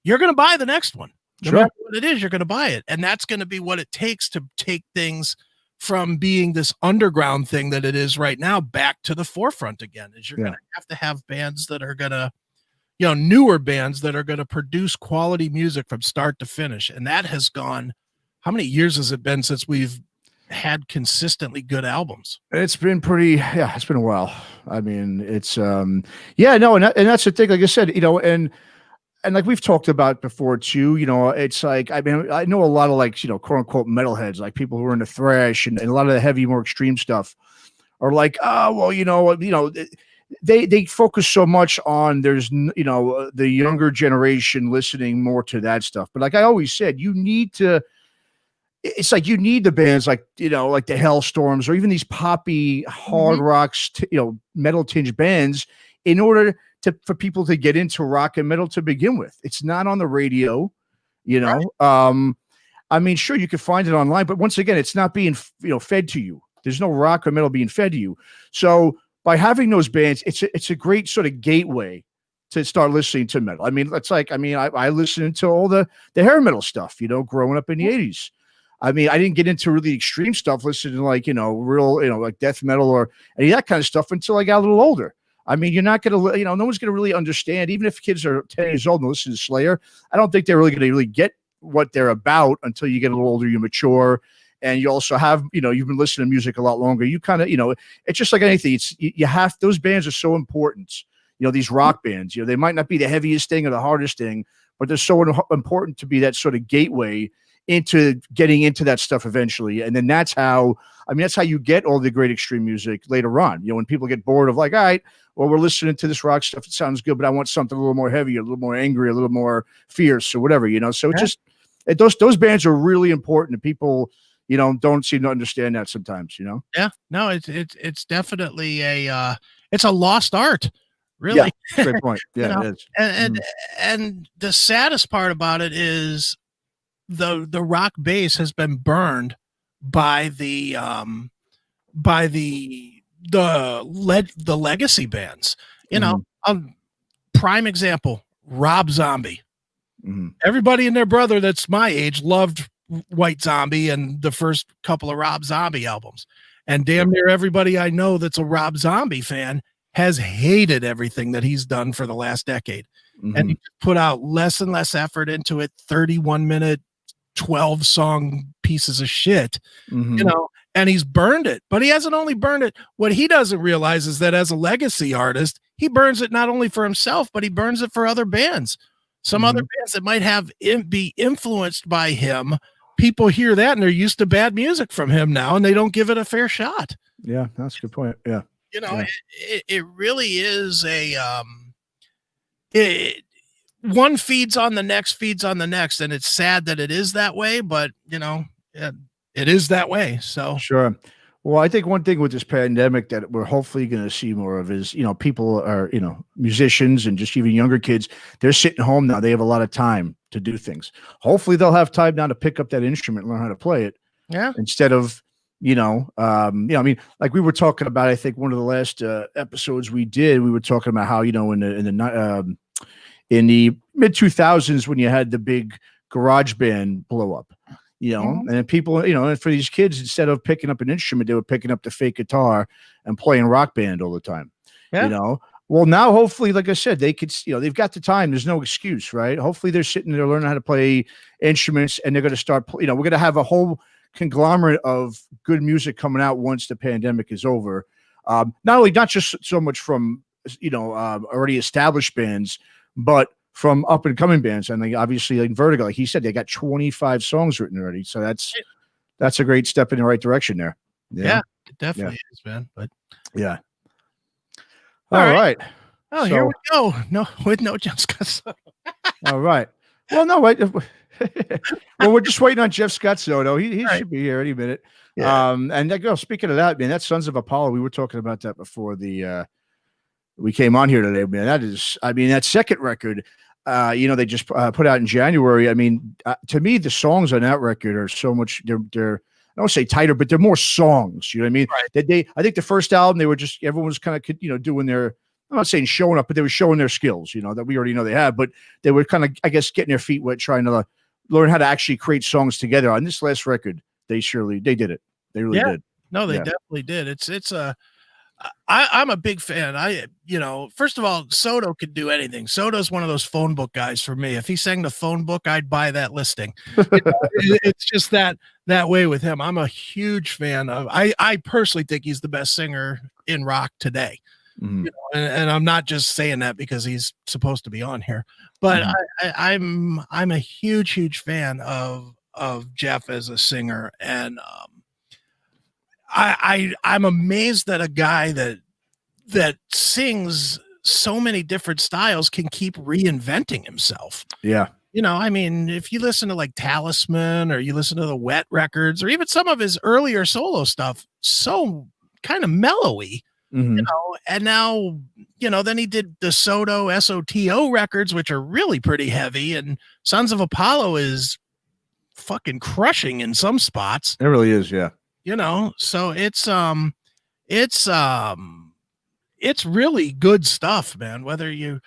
you're going to buy the next one. No matter what it is, you're going to buy it. And that's going to be what it takes to take things from being this underground thing that it is right now back to the forefront again. Is you're going to have bands that are going to, newer bands that are going to produce quality music from start to finish. And that has gone, how many years has it been since we've had consistently good albums? It's been it's been a while. I mean, it's and that's the thing, like I said, and like we've talked about before too, it's like, I mean, I know a lot of like, quote unquote metalheads, like people who are into thrash and a lot of the heavy, more extreme stuff are like, oh, well, they focus so much on the younger generation listening more to that stuff. But like I always said, it's like you need the bands like, like the Hellstorms or even these poppy hard rocks, metal tinged bands in order for people to get into rock and metal to begin with. It's not on the radio, Right. I mean, sure, you could find it online, but once again, it's not being, fed to you. There's no rock or metal being fed to you. So by having those bands, it's a great sort of gateway to start listening to metal. I mean, I listened to all the hair metal stuff, growing up in the 80s. I mean, I didn't get into really extreme stuff, listening to like, real, like death metal or any of that kind of stuff until I got a little older. I mean, you're not going to, no one's going to really understand, even if kids are 10 years old and listen to Slayer, I don't think they're really going to really get what they're about until you get a little older, you mature, and you also have, you've been listening to music a lot longer. You kind of, it's just like anything. Those bands are so important, these rock bands, they might not be the heaviest thing or the hardest thing, but they're so important to be that sort of gateway into getting into that stuff eventually. And then that's how you get all the great extreme music later on. When people get bored of like, all right, well, we're listening to this rock stuff. It sounds good, but I want something a little more heavy, a little more angry, a little more fierce or whatever, So those bands are really important and people, don't seem to understand that sometimes, Yeah, no, it's definitely it's a lost art, really. Yeah, great point. Yeah, it is. And the saddest part about it is the rock base has been burned by the legacy bands. Prime example, Rob Zombie. Everybody and their brother that's my age loved White Zombie and the first couple of Rob Zombie albums. And damn near everybody I know that's a Rob Zombie fan has hated everything that he's done for the last decade. And he put out less and less effort into it, 31-minute 12-song pieces of shit, and he's burned it. But he hasn't only burned it. What he doesn't realize is that as a legacy artist, he burns it not only for himself, but he burns it for other bands. Some other bands that might be influenced by him. People hear that and they're used to bad music from him now, and they don't give it a fair shot. Yeah, that's a good point. Yeah, it really is one feeds on the next, and it's sad that it is that way, but it is that way. So sure. Well, I think one thing with this pandemic that we're hopefully going to see more of is, people are, musicians and just even younger kids, they're sitting home now. They have a lot of time to do things. Hopefully they'll have time now to pick up that instrument and learn how to play it. Yeah. Instead of, I mean, like we were talking about, I think one of the last episodes we did, we were talking about how, in the mid 2000s, when you had the big garage band blow up, and people, and for these kids, instead of picking up an instrument, they were picking up the fake guitar and playing Rock Band all the time. Well, now hopefully, like I said, they could, they've got the time. There's no excuse, right? Hopefully they're sitting there learning how to play instruments, and they're going to start, we're going to have a whole conglomerate of good music coming out once the pandemic is over. Not just so much from, already established bands, but from up and coming bands. And obviously, like Vertigo, like he said, they got 25 songs written already. So that's a great step in the right direction there. Yeah, it definitely is, man. But yeah. All right. Oh, here we go. No, with no Jeff Scott. All right. Well, no, wait. Well, we're just waiting on Jeff Scott Soto. He should be here any minute. Yeah. And speaking of that, man, that Sons of Apollo, we were talking about that before we came on here today, man. That is, I mean, that second record, they just put out in January. I mean, to me, the songs on that record are so much, they're I don't say tighter, but they're more songs. You know what I mean? Right. I think the first album, they were just, everyone was kind of, doing their, I'm not saying showing up, but they were showing their skills, that we already know they have, but they were kind of, I guess, getting their feet wet, trying to learn how to actually create songs together. On this last record, they did it. They really did. No, they definitely did. I'm a big fan. First of all, Soto could do anything. Soto's one of those phone book guys for me. If he sang the phone book, I'd buy that listing. It's just that way with him. I'm a huge fan of, I personally think he's the best singer in rock today. Mm-hmm. And I'm not just saying that because he's supposed to be on here, but I'm a huge fan of Jeff as a singer. And, I'm amazed that a guy that sings so many different styles can keep reinventing himself. Yeah. I mean, if you listen to like Talisman or you listen to the W.e.t records or even some of his earlier solo stuff, so kind of mellowy, and now, then he did the Soto SOTO records, which are really pretty heavy, and Sons of Apollo is fucking crushing in some spots. It really is. Yeah. So it's really good stuff, man. Whether you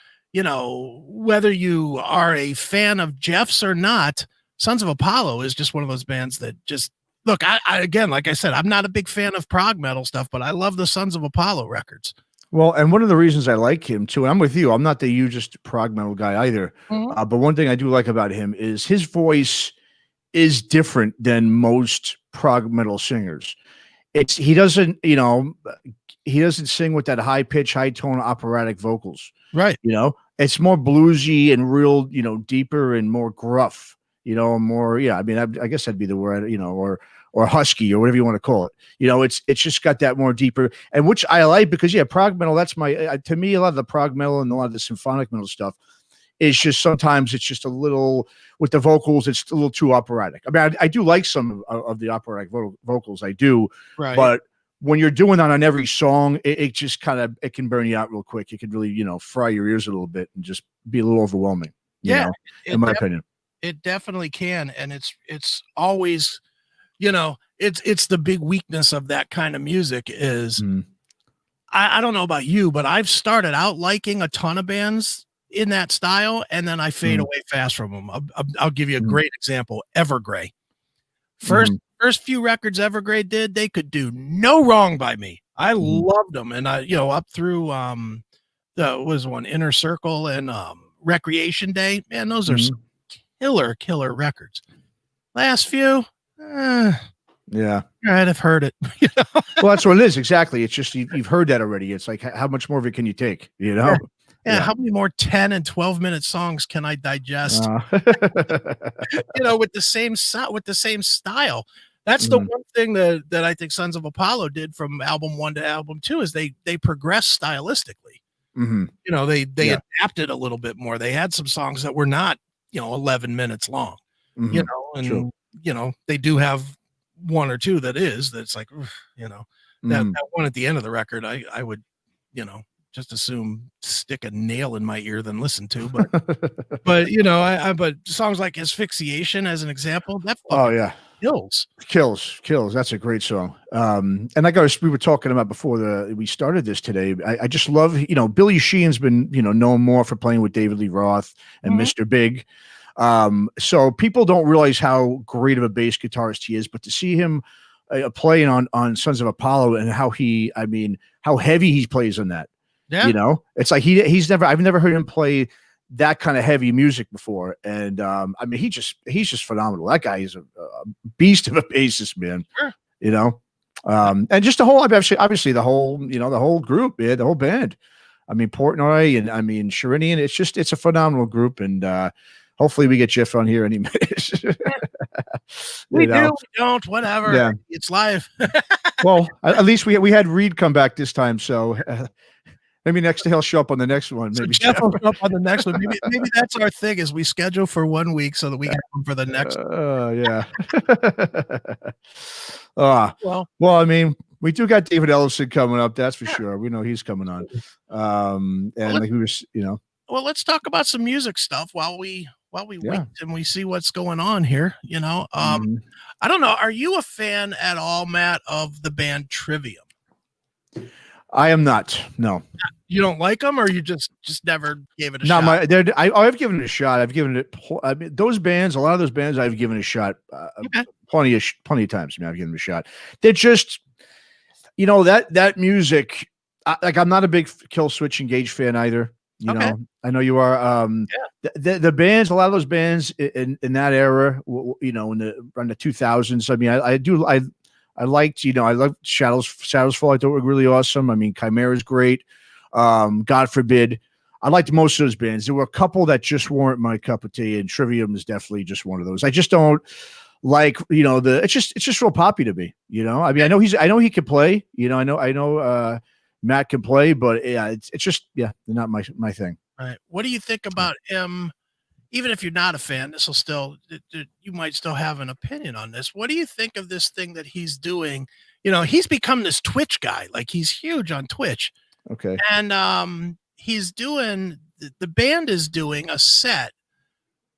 are a fan of Jeff's or not, Sons of Apollo is just one of those bands that just look, I again, like I said, I'm not a big fan of prog metal stuff, but I love the Sons of Apollo records. Well, and one of the reasons I like him too, and I'm with you, I'm not the hugest prog metal guy either. But one thing I do like about him is his voice is different than most prog metal singers. He doesn't sing with that high pitch, high tone operatic vocals. Right. It's more bluesy and real, deeper and more gruff, more, I mean, I guess that'd be the word, or husky or whatever you want to call it. It's just got that more deeper, and which I like because prog metal, that's to me, a lot of the prog metal and a lot of the symphonic metal stuff is just sometimes it's just a little with the vocals, it's a little too operatic. I mean, I do like some of the operatic vocals, I do, right. But when you're doing that on every song, it just kind of, it can burn you out real quick. It could really, fry your ears a little bit and just be a little overwhelming. In my opinion. It definitely can. And it's always, it's the big weakness of that kind of music is, I don't know about you, but I've started out liking a ton of bands in that style, and then I fade away fast from them. I'll give you a great example. Evergrey. First few records Evergrey did, they could do no wrong by me. I loved them, and I, up through was one Inner Circle and Recreation Day. Man, those are some killer records. Last few, yeah. All right, I've heard it. Well, that's what it is. Exactly. It's just you've heard that already. It's like how much more of it can you take? Yeah. How many more 10 and 12-minute songs can I digest? With the same style. That's the one thing that I think Sons of Apollo did from album 1 to album 2 is they progressed stylistically. They adapted a little bit more. They had some songs that were not 11 minutes long. And they do have one or two that's like that one at the end of the record. I would just assume stick a nail in my ear than listen to, but but songs like Asphyxiation as an example, that kills. That's a great song. And we were talking about before we started this today. I just love, Billy Sheehan's been, known more for playing with David Lee Roth and Mr. Big. So people don't realize how great of a bass guitarist he is, but to see him playing on Sons of Apollo and how heavy he plays on that. Yeah. It's like I've never heard him play that kind of heavy music before. And he's just phenomenal. That guy is a beast of a bassist, man. Sure. And just the whole, obviously the whole, the whole group, man, the whole band. I mean, Portnoy and I mean, Sherinian. It's a phenomenal group. And hopefully we get Jeff on here any minute. We do, we don't, whatever. Yeah. It's live. Well, at least we had Reed come back this time. So maybe next he'll show up on the next one. Maybe Jeff will show up on the next one. Maybe that's our thing is we schedule for 1 week so that we get him for the next yeah. Well, I mean, we do got David Ellefson coming up, that's for sure. We know he's coming on. And like we was, well, let's talk about some music stuff while we wait and we see what's going on here. I don't know. Are you a fan at all, Matt, of the band Trivium? I am not. No. You don't like them, or you just never gave it a shot? I've given it a shot. I've given it. I mean, those bands, a lot of those bands, I've given a shot. Plenty of times. I mean, I've given them a shot. They're just, that music. I'm not a big Kill Switch Engage fan either. You know, I know you are. The bands, a lot of those bands in that era, around the 2000s. I mean, I liked, I loved Shadows Fall. I thought were really awesome. I mean, Chimera is great. God Forbid. I liked most of those bands. There were a couple that just weren't my cup of tea, and Trivium is definitely just one of those. I just don't like, it's just real poppy to me. I mean, I know he can play. I know Matt can play, but yeah, it's just they're not my thing. All right. What do you think about him? Even if you're not a fan, you might still have an opinion on this. What do you think of this thing that he's doing? He's become this Twitch guy. Like, he's huge on Twitch. Okay. And he's doing, the band is doing a set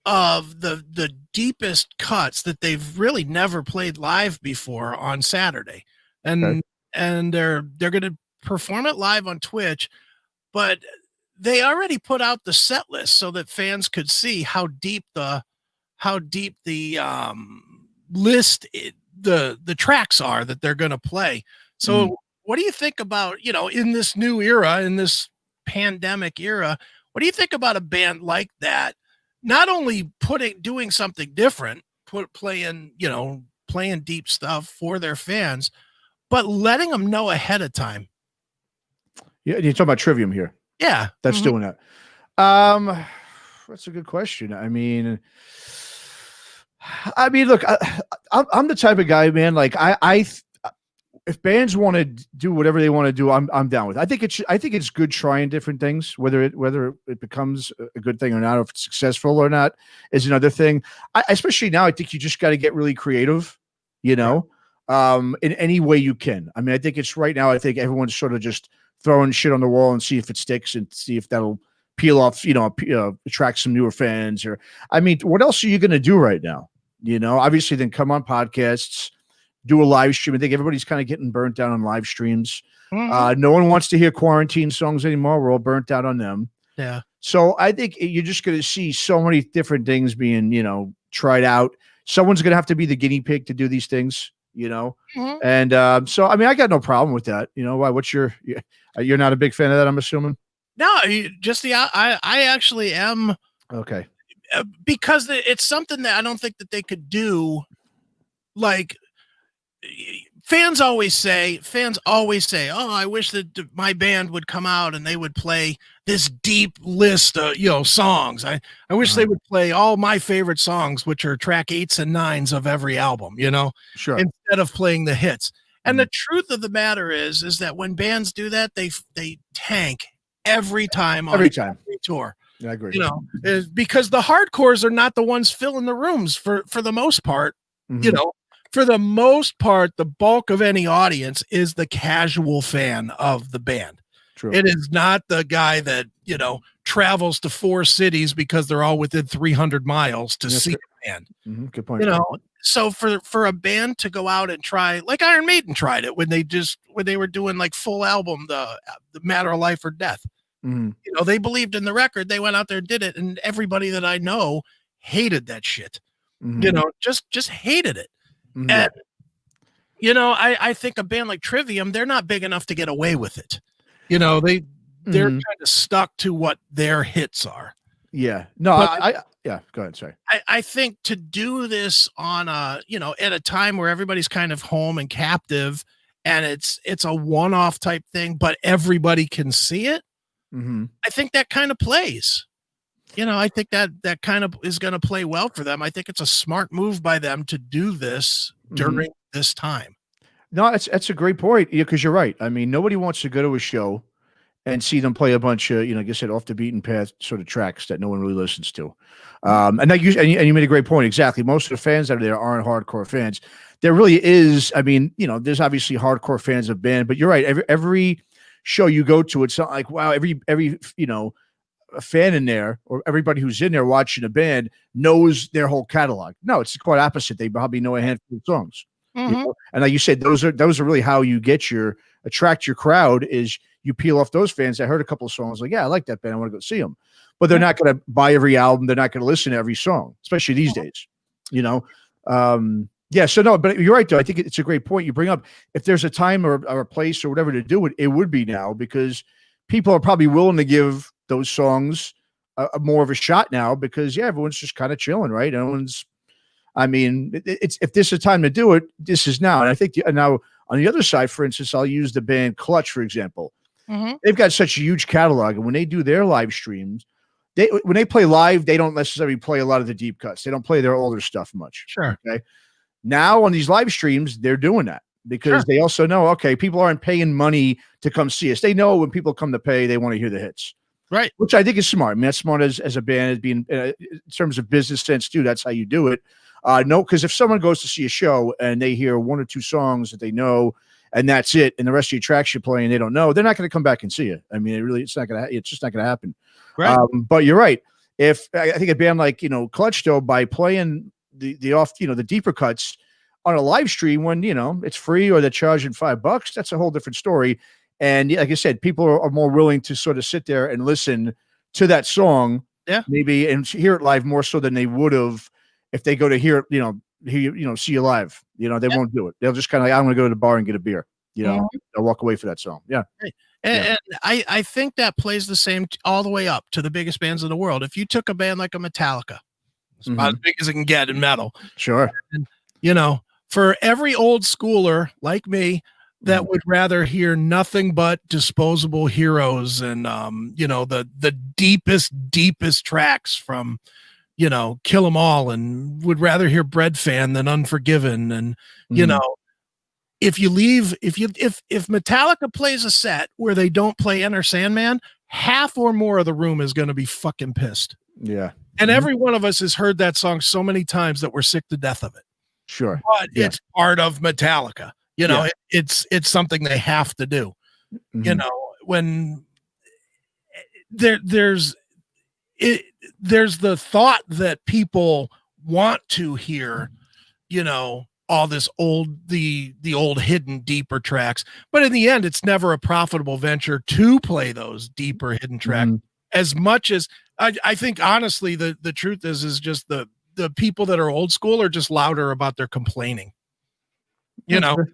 of the deepest cuts that they've really never played live before on Saturday. And they're going to perform it live on Twitch, but they already put out the set list so that fans could see how deep the list, the tracks are that they're going to play. So what do you think about, in this new era, in this pandemic era, what do you think about a band like that? Not only doing something different, playing deep stuff for their fans, but letting them know ahead of time. Yeah, you're talking about Trivium here. Yeah, that's doing that. That's a good question. I mean, look, I'm the type of guy, man. Like, if bands want to do whatever they want to do, I'm down with it. I think it's good trying different things. Whether it becomes a good thing or not, or if it's successful or not, is another thing. Especially now, I think you just got to get really creative. In any way you can. I mean, I think it's right now. I think everyone's sort of just throwing shit on the wall and see if it sticks and see if that'll peel off, attract some newer fans. Or, I mean, what else are you going to do right now? Obviously then come on podcasts, do a live stream. I think everybody's kind of getting burnt down on live streams. No one wants to hear quarantine songs anymore. We're all burnt out on them. Yeah. So I think you're just going to see so many different things being, tried out. Someone's going to have to be the guinea pig to do these things. And so I mean, I got no problem with that. Why? What's you're not a big fan of that, I'm assuming? No, I actually am. Okay. Because it's something that I don't think that they could do. Like, fans always say, oh, I wish that my band would come out and they would play this deep list of, songs. I wish they would play all my favorite songs, which are track 8s and 9s of every album, sure, instead of playing the hits. And the truth of the matter is that when bands do that, they tank every time on every tour. Yeah, I agree. Because the hardcores are not the ones filling the rooms for the most part. For the most part, the bulk of any audience is the casual fan of the band. True. It is not the guy that, travels to 4 cities because they're all within 300 miles to see the band. Good point. So for a band to go out and try, like Iron Maiden tried it when they were doing like full album, the Matter of Life or Death. They believed in the record. They went out there and did it, and everybody that I know hated that shit. Just hated it. And I think a band like Trivium, they're not big enough to get away with it. They're kind of stuck to what their hits are. Yeah. No, yeah, go ahead. Sorry. I think to do this on at a time where everybody's kind of home and captive, and it's a one-off type thing, but everybody can see it. I think that kind of plays. I think that kind of is going to play well for them. I think it's a smart move by them to do this during this time. No, that's a great point. Yeah, because you're right. I mean, nobody wants to go to a show and see them play a bunch of, like I said, off the beaten path sort of tracks that no one really listens to. And you made a great point. Exactly. Most of the fans out there aren't hardcore fans. There really is. I mean, there's obviously hardcore fans of band, but you're right. Every show you go to, it's not like, wow, every a fan in there or everybody who's in there watching a band knows their whole catalog. No, it's quite opposite. They probably know a handful of songs. And like you said, those are really how you attract your crowd is you peel off those fans that heard a couple of songs like, yeah, I like that band, I want to go see them. But they're not going to buy every album. They're not going to listen to every song, especially these days, Yeah. So no, but you're right though. I think it's a great point you bring up. If there's a time or a place or whatever to do it, it would be now because people are probably willing to give those songs more of a shot now because everyone's just kind of chilling, right? It's if this is a time to do it, this is now. And I think now on the other side, for instance, I'll use the band Clutch, for example. They've got such a huge catalog, and when they do their live streams, when they play live, they don't necessarily play a lot of the deep cuts. They don't play their older stuff much. Sure. Okay. Now on these live streams, they're doing that because they also know, okay, people aren't paying money to come see us. They know when people come to pay, they want to hear the hits. Right. Which I think is smart. I mean, that's smart as a band, as being in terms of business sense too. That's how you do it. No, because if someone goes to see a show and they hear one or two songs that they know, and that's it, and the rest of the tracks you're playing they don't know, they're not going to come back and see it. I mean, it's just not going to happen. Right. But you're right. If I think a band like Clutch, though, by playing the off the deeper cuts on a live stream when it's free or they're charging $5, that's a whole different story. And like I said, people are more willing to sort of sit there and listen to that song, maybe, and hear it live more so than they would have if they go to hear it, see you live. They won't do it. They'll just kind of like, I'm going to go to the bar and get a beer. They'll walk away for that song. Yeah. And I think that plays the same all the way up to the biggest bands in the world. If you took a band like a Metallica, it's about as big as it can get in metal. Sure. And, for every old schooler like me that would rather hear nothing but Disposable Heroes and the deepest tracks from Kill 'Em All, and would rather hear Bread Fan than Unforgiven, and if Metallica plays a set where they don't play Enter Sandman, half or more of the room is going to be fucking pissed. Yeah. And every one of us has heard that song so many times that we're sick to death of it. Sure. But it's part of Metallica. It's something they have to do. When there's the thought that people want to hear, all this the old hidden deeper tracks, but in the end, it's never a profitable venture to play those deeper hidden tracks as much as I think. Honestly, the truth is just the people that are old school are just louder about their complaining. I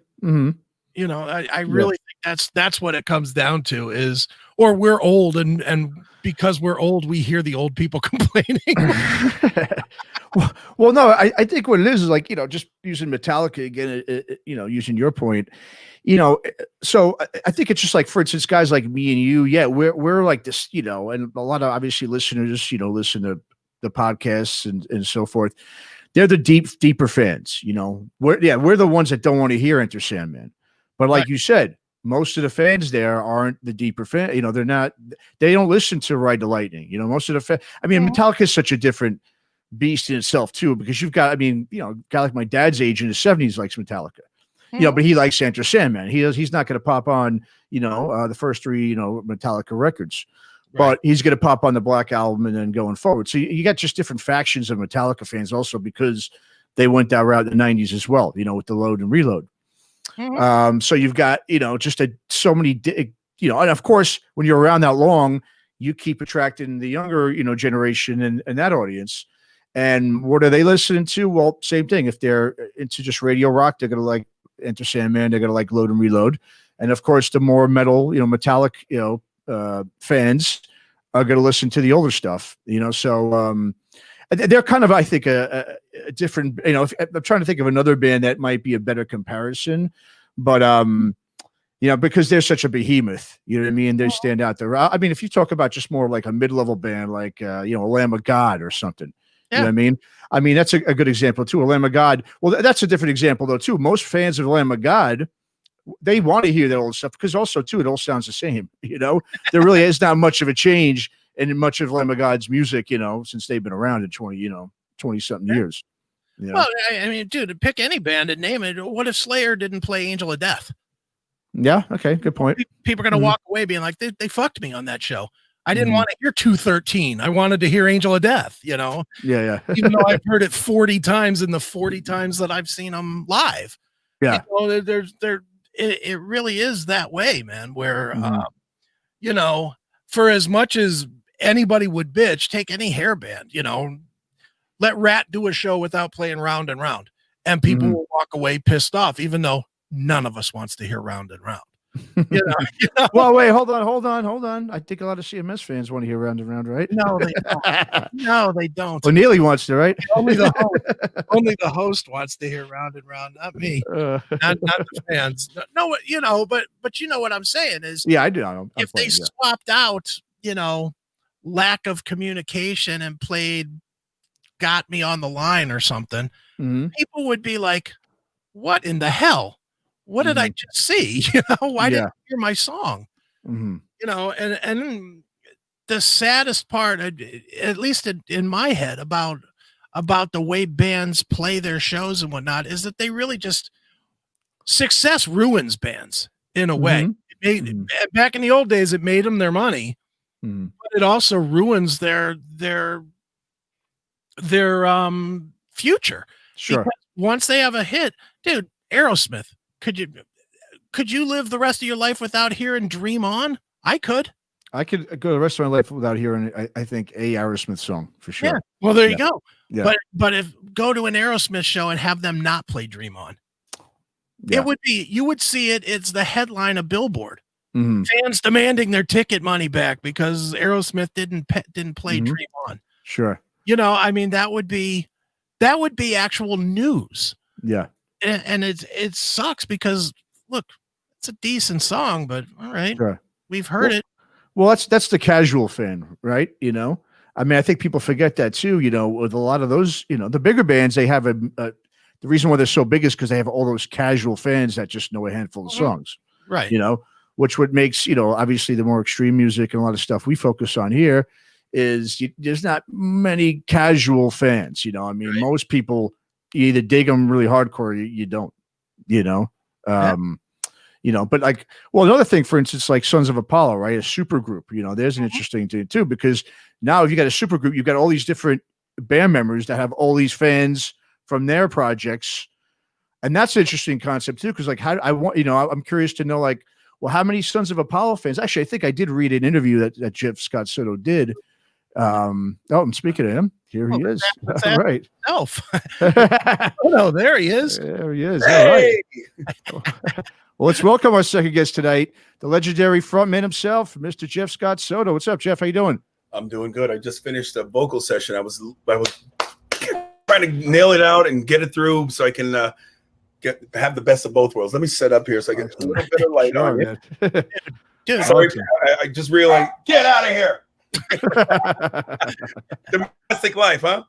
really think that's what it comes down to is, or we're old and because we're old, we hear the old people complaining. Well, no, I think what it is like, just using Metallica again, using your point, so I think it's just like, for instance, guys like me and you, we're like this, and a lot of obviously listeners, listen to the podcasts and so forth. They're the deeper fans, we're the ones that don't want to hear Enter Sandman. But like you said, most of the fans there aren't the deeper fan. They don't listen to Ride the Lightning. Most of the Metallica is such a different beast in itself too, because you've got, a guy like my dad's age in his 70s likes Metallica, but he likes Enter Sandman. He's not going to pop on, the first three, Metallica records. But he's going to pop on the Black Album and then going forward. So you got just different factions of Metallica fans also because they went that route in the 90s as well, with the Load and Reload. So you've got, just so many, and of course, when you're around that long, you keep attracting the younger, generation and that audience. And what are they listening to? Well, same thing. If they're into just radio rock, they're going to like Enter Sandman. They're going to like Load and Reload. And of course, the more metal, metallic, fans are going to listen to the older stuff, so they're kind of, I think, a different, I'm trying to think of another band that might be a better comparison, but you know, because they're such a behemoth, you know what I mean? They stand out there. I mean, if you talk about just more like a mid-level band, like, you know, a Lamb of God or something, you know what I mean? I mean, that's a good example too. A Lamb of God. Well, that's a different example though, too. Most fans of Lamb of God, they want to hear that old stuff because also too, it all sounds the same, you know? There really is not much of a change in much of Lamb of God's music, you know, since they've been around in 20 something years. You know? Well, I mean, dude, pick any band and name it. What if Slayer didn't play Angel of Death? Yeah. Okay. Good point. People are going to walk away being like, they fucked me on that show. I didn't want to hear 213. I wanted to hear Angel of Death, you know? Yeah. Even though I've heard it 40 times in the 40 times that I've seen them live. Yeah. You know, it really is that way, man, where, you know, for as much as anybody would bitch, take any hair band, you know, let Rat do a show without playing Round and Round, and people will walk away pissed off, even though none of us wants to hear Round and Round. You know? Well, wait, hold on. I think a lot of CMS fans want to hear Round and Round, right? No, they don't. No, they don't. Well, Neely wants to, right? Only the host wants to hear Round and Round, not me, not the fans. No, you know, but you know what I'm saying is, yeah, I do. If they swapped out, you know, lack of communication and played Got Me on the Line or something, people would be like, what in the hell? What did I just see? You know, why didn't you hear my song? You know, and the saddest part, at least in my head, about the way bands play their shows and whatnot, is that they really just, success ruins bands in a way. Back in the old days, it made them their money, but it also ruins their future. Sure. Because once they have a hit, dude, Aerosmith, could you live the rest of your life without hearing Dream On? I could go the rest of my life without hearing, I think, a Aerosmith song for sure. Yeah. Well, there you go. Yeah. But if go to an Aerosmith show and have them not play Dream On, it would be, you would see it. It's the headline of Billboard. Fans demanding their ticket money back because Aerosmith didn't play Dream On. Sure. You know, I mean, that would be actual news. Yeah. And it sucks because look, it's a decent song, but all right, we've heard it. Well, that's the casual fan, right? You know, I mean, I think people forget that too. You know, with a lot of those, you know, the bigger bands, they have the reason why they're so big is because they have all those casual fans that just know a handful of songs, right? You know, which what makes, you know, obviously the more extreme music and a lot of stuff we focus on here is there's not many casual fans. You know, I mean, most people, you either dig them really hardcore, or you don't, you know, you know, but like, well, another thing, for instance, like Sons of Apollo, right? A super group, you know, there's an interesting thing too, because now if you got a super group, you've got all these different band members that have all these fans from their projects. And that's an interesting concept too. Cause like, I'm curious to know, like, well, how many Sons of Apollo fans? Actually, I think I did read an interview that Jeff Scott Soto did. I'm speaking to him. Here he is. All right. Oh, no, there he is. There he is. Hey! All right. Well, let's welcome our second guest tonight, the legendary frontman himself, Mr. Jeff Scott Soto. What's up, Jeff? How you doing? I'm doing good. I just finished a vocal session. I was trying to nail it out and get it through so I can have the best of both worlds. Let me set up here so I get a little bit of light on it. Dude, sorry, I just realized. Get out of here. Domestic life, huh?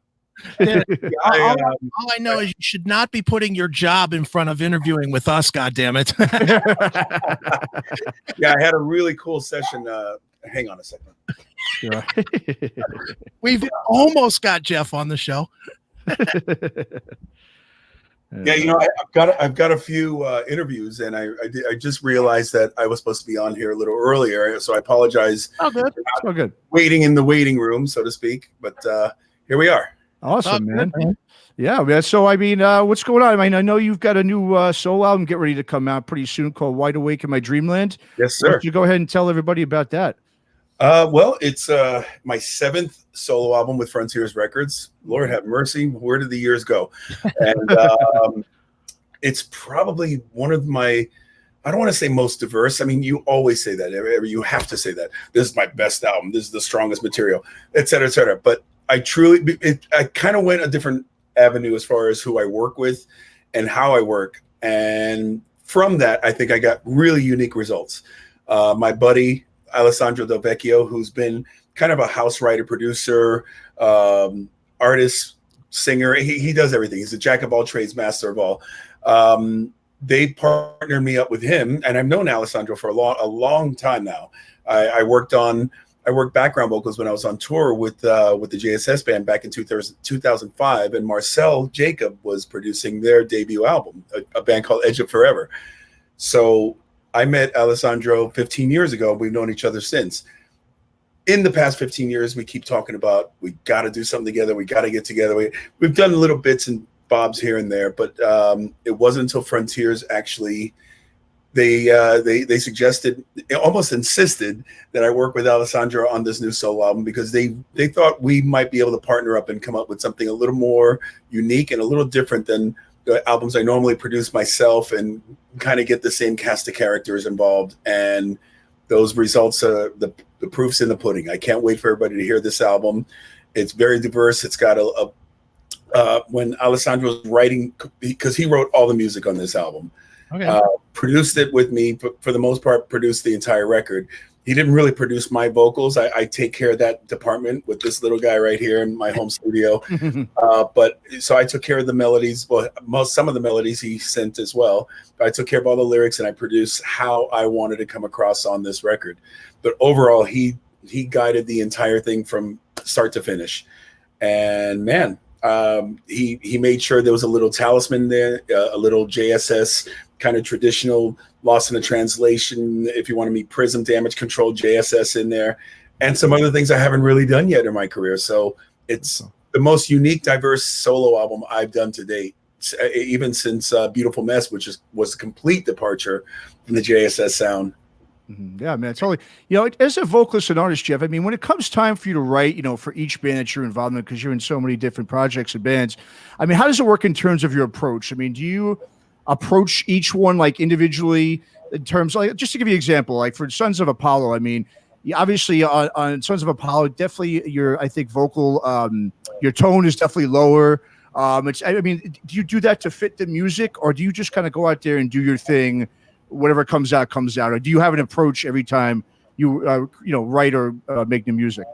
Yeah, all I know is you should not be putting your job in front of interviewing with us. God damn it! Yeah, I had a really cool session. Hang on a second. Sure. We've almost got Jeff on the show. Yeah, you know, I've got a few interviews, and I just realized that I was supposed to be on here a little earlier, so I apologize. Oh, good. Oh, good. Waiting in the waiting room, so to speak, but here we are. Awesome, man. Yeah, man. So, I mean, what's going on? I mean, I know you've got a new solo album get ready to come out pretty soon called Wide Awake in My Dreamland. Yes, sir. Why don't you go ahead and tell everybody about that? Well, it's my 7th solo album with Frontiers Records. Lord have mercy, where did the years go? And it's probably one of my, I don't want to say most diverse. I mean, you always say that. You have to say that. This is my best album. This is the strongest material, et cetera, et cetera. But I kind of went a different avenue as far as who I work with and how I work. And from that, I think I got really unique results. My buddy Alessandro Del Vecchio, who's been kind of a house writer, producer, artist, singer. He does everything. He's a jack of all trades, master of all. They partnered me up with him, and I've known Alessandro for a long time now. I worked background vocals when I was on tour with the JSS band back in 2005, and Marcel Jacob was producing their debut album, a band called Edge of Forever. So I met Alessandro 15 years ago. We've known each other since. In the past 15 years, we keep talking about, we got to do something together. We got to get together. We've done little bits and bobs here and there, but it wasn't until Frontiers actually, they suggested, almost insisted that I work with Alessandro on this new solo album, because they thought we might be able to partner up and come up with something a little more unique and a little different than the albums I normally produce myself, and kind of get the same cast of characters involved. And those results, the proof's in the pudding. I can't wait for everybody to hear this album. It's very diverse. It's got when Alessandro was writing, because he wrote all the music on this album, produced it with me, but for the most part, produced the entire record. He didn't really produce my vocals. I take care of that department with this little guy right here in my home studio. But so I took care of the melodies. Well, some of the melodies he sent as well. I took care of all the lyrics, and I produced how I wanted to come across on this record. But overall, he guided the entire thing from start to finish. And man, he made sure there was a little talisman there, a little JSS kind of traditional Lost in the Translation, if you want to meet Prism, Damage Control, JSS in there, and some other things I haven't really done yet in my career. So it's the most unique, diverse solo album I've done to date, even since Beautiful Mess, which was a complete departure from the JSS sound. Yeah, man, totally. You know, as a vocalist and artist, Jeff, I mean, when it comes time for you to write, you know, for each band that you're involved in, because you're in so many different projects and bands, I mean, how does it work in terms of your approach? I mean, do you approach each one like individually in terms, like, just to give you an example, like for Sons of Apollo, I mean, obviously on Sons of Apollo, definitely your, I think, vocal, your tone is definitely lower. I mean, do you do that to fit the music, or do you just kind of go out there and do your thing? Whatever comes out, or do you have an approach every time you write or make new music?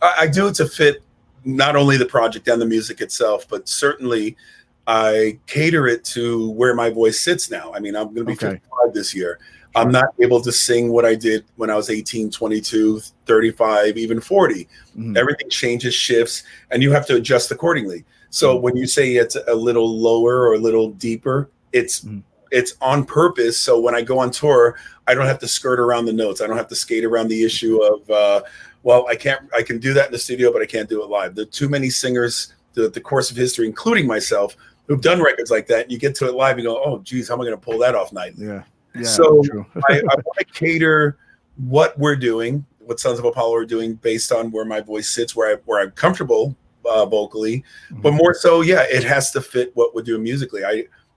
I do it to fit not only the project and the music itself, but certainly I cater it to where my voice sits now. I mean, I'm going to be 55 this year. Sure. I'm not able to sing what I did when I was 18, 22, 35, even 40. Everything changes, shifts, and you have to adjust accordingly. So when you say it's a little lower or a little deeper, it's on purpose. So when I go on tour, I don't have to skirt around the notes. I don't have to skate around the issue of, well, I can do that in the studio, but I can't do it live. There are too many singers, the course of history, including myself, who've done records like that. You get to it live and go, oh, geez, how am I going to pull that off night? Yeah. So I want to cater what we're doing, what Sons of Apollo are doing, based on where my voice sits, where I'm comfortable vocally. But more so, yeah, it has to fit what we're doing musically.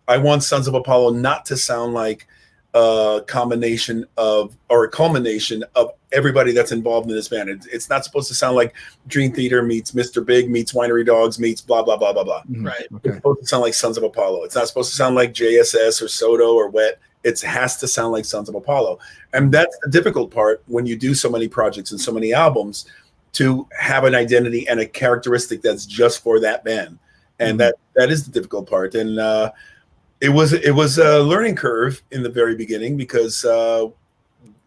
I want Sons of Apollo not to sound like a combination of, or a culmination of, everybody that's involved in this band. It's not supposed to sound like Dream Theater meets Mr. Big meets Winery Dogs meets blah, blah, blah, blah, blah. Right. It's supposed to sound like Sons of Apollo. It's not supposed to sound like JSS or Soto or w.e.t. It has to sound like Sons of Apollo. And that's the difficult part when you do so many projects and so many albums, to have an identity and a characteristic that's just for that band. And that is the difficult part. And it was a learning curve in the very beginning, because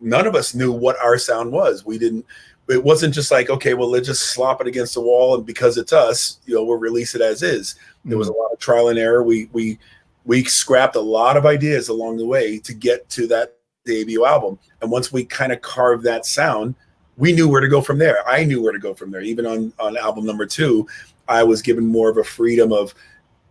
none of us knew what our sound was. It wasn't just like, okay, well, let's just slop it against the wall, and because it's us, we'll release it as is. There was a lot of trial and error. We scrapped a lot of ideas along the way to get to that debut album. And once we kind of carved that sound, we knew where to go from there. I knew where to go from there. Even on album number 2, I was given more of a freedom of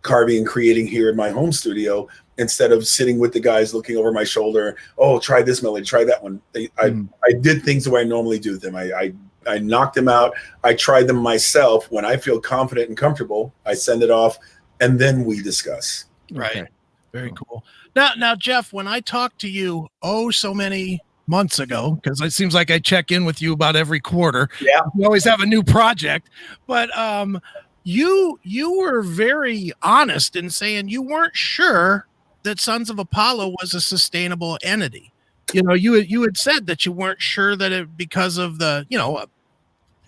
carving and creating here in my home studio, instead of sitting with the guys looking over my shoulder. Oh, try this melody, try that one. I did things the way I normally do them. I knocked them out. I tried them myself. When I feel confident and comfortable, I send it off, and then we discuss. Right. Okay. Very cool. Now, Jeff, when I talked to you, so many months ago, because it seems like I check in with you about every quarter. Yeah. You always have a new project, but you were very honest in saying you weren't sure that Sons of Apollo was a sustainable entity. You know, you had said that you weren't sure that it, because of the, you know,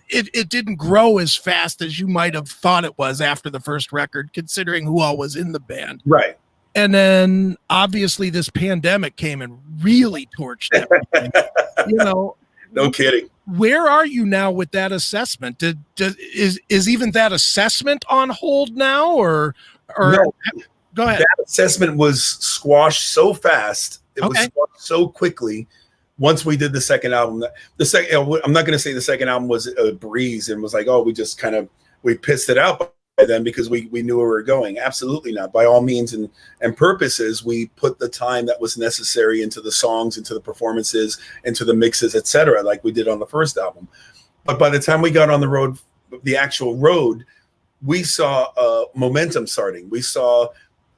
it didn't grow as fast as you might have thought it was after the first record, considering who all was in the band. Right. And then obviously this pandemic came and really torched everything. You know, no kidding. Where are you now with that assessment? Is even that assessment on hold now, or no. Go ahead. That assessment was squashed so fast. It was squashed so quickly. Once we did the second album, I'm not going to say the second album was a breeze and was like, oh, we pissed it out by then because we knew where we were going. Absolutely not. By all means and purposes, we put the time that was necessary into the songs, into the performances, into the mixes, etc., like we did on the first album. But by the time we got on the road, the actual road, we saw momentum starting. We saw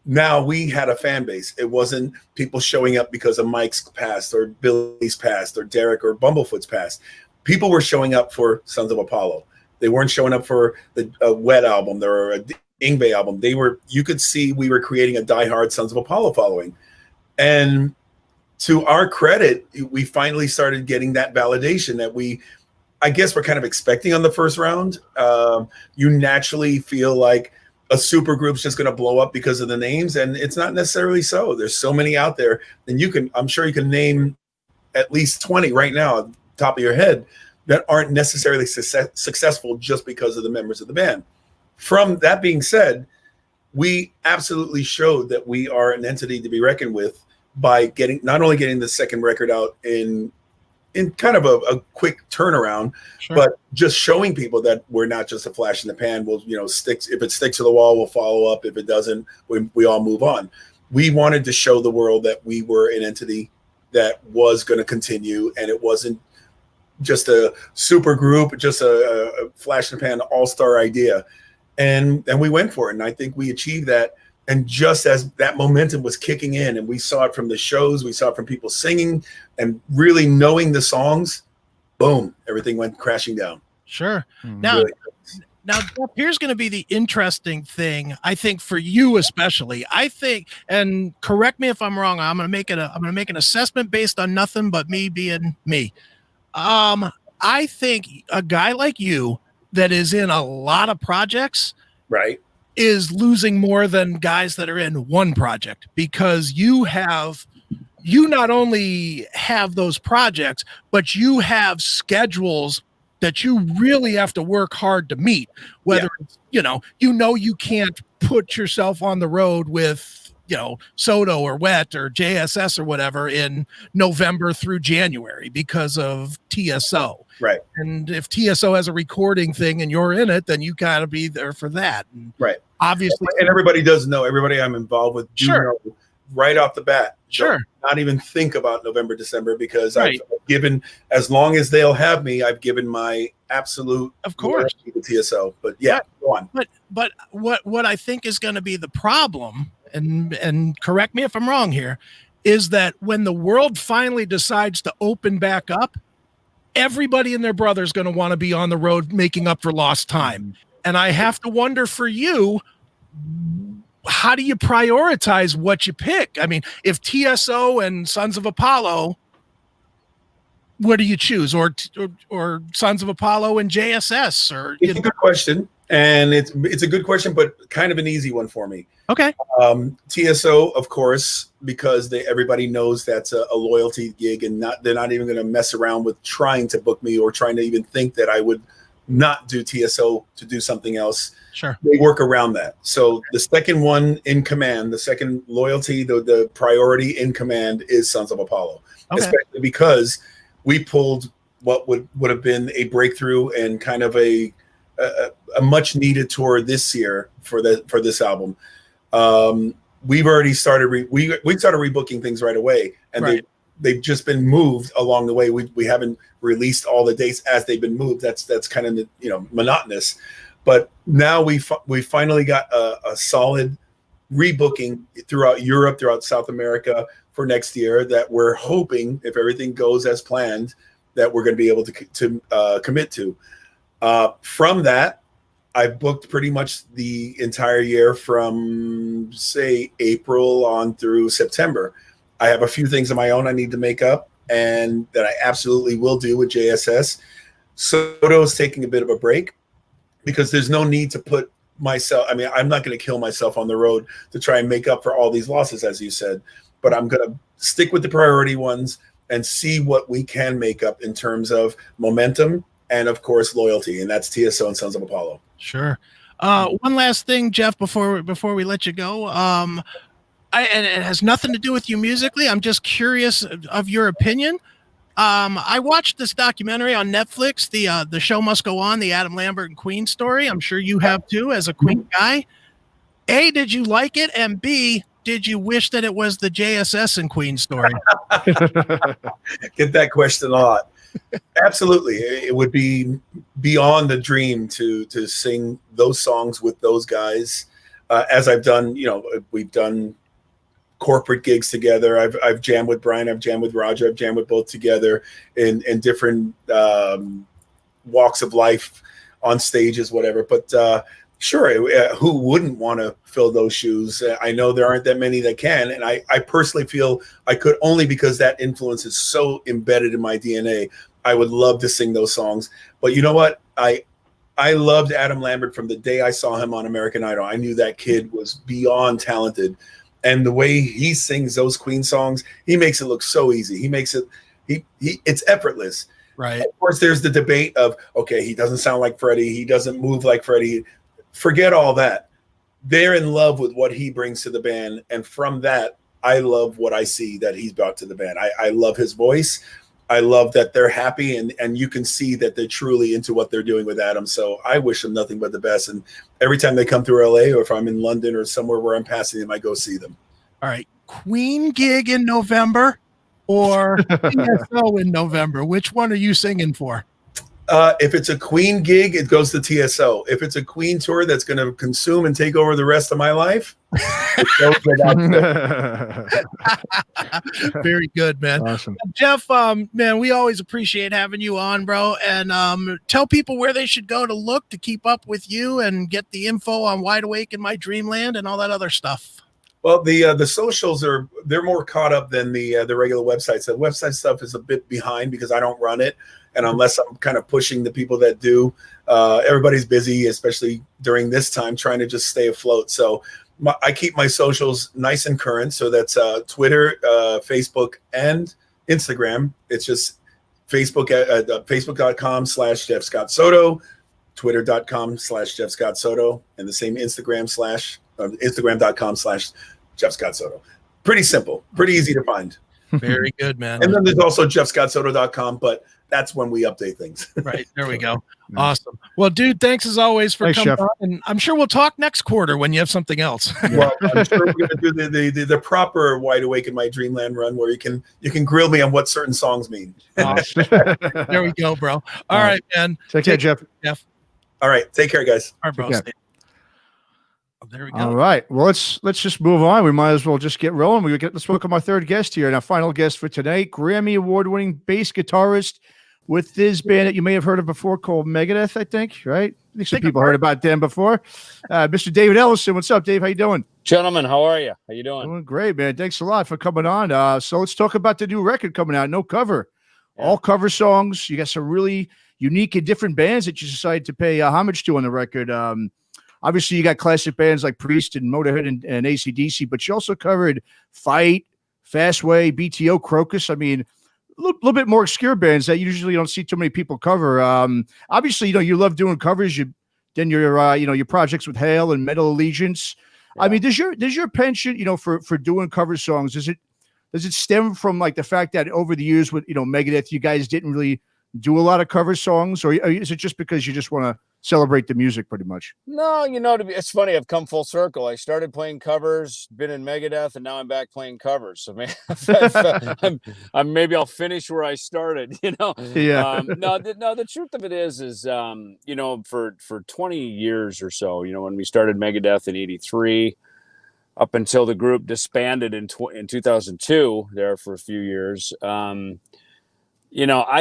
now we had a fan base. It wasn't people showing up because of Mike's past or Billy's past or Derek or Bumblefoot's past. People were showing up for Sons of Apollo. They weren't showing up for the w.e.t album or a Yngwie album. You could see we were creating a diehard Sons of Apollo following. And to our credit, we finally started getting that validation that I guess we're kind of expecting on the first round. You naturally feel like a super group's just going to blow up because of the names, and it's not necessarily so. There's so many out there, and I'm sure you can name at least 20 right now at the top of your head that aren't necessarily successful just because of the members of the band. From that being said, we absolutely showed that we are an entity to be reckoned with by not only getting the second record out in kind of a quick turnaround, sure, but just showing people that we're not just a flash in the pan. We'll, if it sticks to the wall, we'll follow up. If it doesn't, we all move on. We wanted to show the world that we were an entity that was going to continue, and it wasn't just a super group, just a flash in the pan all-star idea. And we went for it. And I think we achieved that. And just as that momentum was kicking in, and we saw it from the shows, we saw it from people singing and really knowing the songs, boom, everything went crashing down. Sure. Now, Jeff, here's going to be the interesting thing, I think, for you especially. I think, and correct me if I'm wrong, I'm going to make an assessment based on nothing but me being me. I think a guy like you that is in a lot of projects, right, is losing more than guys that are in one project, because you not only have those projects, but you have schedules that you really have to work hard to meet. Whether it's, you can't put yourself on the road with, Soto or w.e.t or JSS or whatever in November through January because of TSO. Right. And if TSO has a recording thing and you're in it, then you got to be there for that. And right. Obviously. And everybody does know, everybody I'm involved with, sure, know right off the bat. Sure. Not even think about November, December, because right, I've given, as long as they'll have me, I've given my absolute, of course, to TSO. But yeah, go on. But what I think is going to be the problem, and correct me if I'm wrong here, is that when the world finally decides to open back up, everybody and their brother is going to want to be on the road making up for lost time. And I have to wonder for you, how do you prioritize what you pick? I mean, if TSO and Sons of Apollo, what do you choose? Or Sons of Apollo and JSS? Or it's a good question. And it's a good question, but kind of an easy one for me. Okay. TSO, of course, because everybody knows that's a loyalty gig, and they're not even going to mess around with trying to book me or trying to even think that I would not do TSO to do something else. Sure. They work around that. So the second one in command, the second loyalty, the priority in command is Sons of Apollo, especially because we pulled what would have been a breakthrough and kind of a much needed tour this year for this album. We've already started we started rebooking things right away, and right, they've just been moved along the way. We haven't released all the dates as they've been moved. That's kind of monotonous, but now we finally got a solid rebooking throughout Europe, throughout South America for next year, that we're hoping, if everything goes as planned, that we're going to be able to commit to. From that, I've booked pretty much the entire year from, say, April on through September. I have a few things of my own I need to make up, and that I absolutely will do with JSS. Soto is taking a bit of a break because there's no need to put myself, I mean, I'm not going to kill myself on the road to try and make up for all these losses, as you said, but I'm going to stick with the priority ones and see what we can make up in terms of momentum and, of course, loyalty, and that's TSO and Sons of Apollo. Sure. One last thing, Jeff, before we let you go. And it has nothing to do with you musically. I'm just curious of your opinion. I watched this documentary on Netflix, the Show Must Go On, the Adam Lambert and Queen story. I'm sure you have too, as a Queen guy. A, did you like it? And B, did you wish that it was the JSS and Queen story? Get that question a lot. Absolutely. It would be beyond the dream to sing those songs with those guys. As I've done, we've done corporate gigs together. I've jammed with Brian, I've jammed with Roger, I've jammed with both together in different walks of life, on stages, whatever. But sure, who wouldn't want to fill those shoes? I know there aren't that many that can, and I personally feel I could, only because that influence is so embedded in my DNA. I would love to sing those songs. But you know what? I loved Adam Lambert from the day I saw him on American Idol. I knew that kid was beyond talented. And the way he sings those Queen songs, he makes it look so easy. He makes it, it's effortless. Right. Of course, there's the debate of, okay, he doesn't sound like Freddie. He doesn't move like Freddie. Forget all that. They're in love with what he brings to the band. And from that, I love what I see that he's brought to the band. I love his voice. I love that they're happy, and you can see that they're truly into what they're doing with Adam. So I wish them nothing but the best. And every time they come through LA, or if I'm in London or somewhere where I'm passing them, I go see them. All right. Queen gig in November or TSO in November? Which one are you singing for? If it's a Queen gig, it goes to TSO. If it's a Queen tour that's going to consume and take over the rest of my life, it goes to Very good, man. Awesome. Jeff, man, we always appreciate having you on, bro. And tell people where they should go to look to keep up with you and get the info on Wide Awake in My Dreamland and all that other stuff. Well, the socials they're more caught up than the regular websites. The website stuff is a bit behind because I don't run it, and unless I'm kind of pushing the people that do, everybody's busy, especially during this time, trying to just stay afloat. So I keep my socials nice and current. So that's Twitter, Facebook, and Instagram. It's just Facebook at Facebook.com/Jeff Scott Soto, Twitter.com/Jeff Scott Soto, and the same Instagram.com/Jeff Scott Soto. Pretty simple, pretty easy to find. Very good, man. And then there's also JeffScottSoto.com, but that's when we update things. Right. There we go. Awesome. Well, dude, thanks as always for coming on. And I'm sure we'll talk next quarter when you have something else. Well, I'm sure we're going to do the proper Wide Awake in My Dreamland run where you can grill me on what certain songs mean. Awesome. There we go, bro. All right, man. Take care, Jeff. All right. Take care, guys. All right, bro. There we go. All right. Well, let's just move on. We might as well just get rolling. Let's welcome our third guest here. And our final guest for tonight, Grammy Award-winning bass guitarist with this band that you may have heard of before called Megadeth, I think, right? I think some people heard about them before. Mr. David Ellefson. What's up, Dave? How you doing? Gentlemen, how are you? How you doing? Doing great, man. Thanks a lot for coming on. So let's talk about the new record coming out. No cover. Yeah. All cover songs. You got some really unique and different bands that you decided to pay homage to on the record. Obviously, you got classic bands like Priest and Motorhead and AC/DC, but you also covered Fight, Fastway, BTO, Crocus. I mean, a little bit more obscure bands that you usually don't see too many people cover. Obviously, you love doing covers. Then your projects with Hail and Metal Allegiance. Yeah. I mean, does your penchant, for doing cover songs, does it stem from like the fact that over the years with Megadeth, you guys didn't really do a lot of cover songs, or is it just because you just want to celebrate the music pretty much? No, it's funny. I've come full circle. I started playing covers, been in Megadeth, and now I'm back playing covers. So maybe I'll finish where I started, Yeah. No, the truth of it is for 20 years or so, when we started Megadeth in 83, up until the group disbanded in 2002 there for a few years, I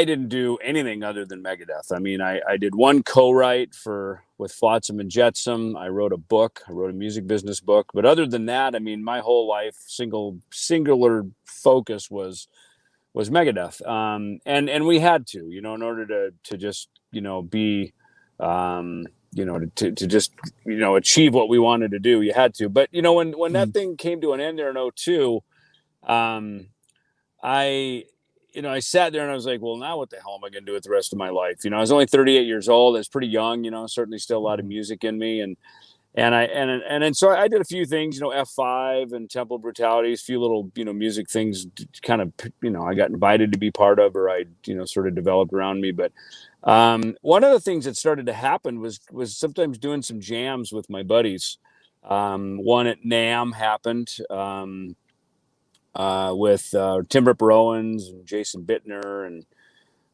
didn't do anything other than Megadeth. I mean, I did one co-write for with Flotsam and Jetsam. I wrote a music business book. But other than that, I mean, my whole life, singular focus was Megadeth. And we had to, in order to just, be, to just, achieve what we wanted to do, you had to. But, when that thing came to an end there in 2002, I sat there and I was like, well, now what the hell am I going to do with the rest of my life? I was only 38 years old. I was pretty young, certainly still a lot of music in me. And so I did a few things, F5 and Temple of Brutalities, a few little, music things kind of, I got invited to be part of, or I, sort of developed around me. But one of the things that started to happen was sometimes doing some jams with my buddies. One at NAMM happened with Tim Ripper Owens and Jason Bittner, and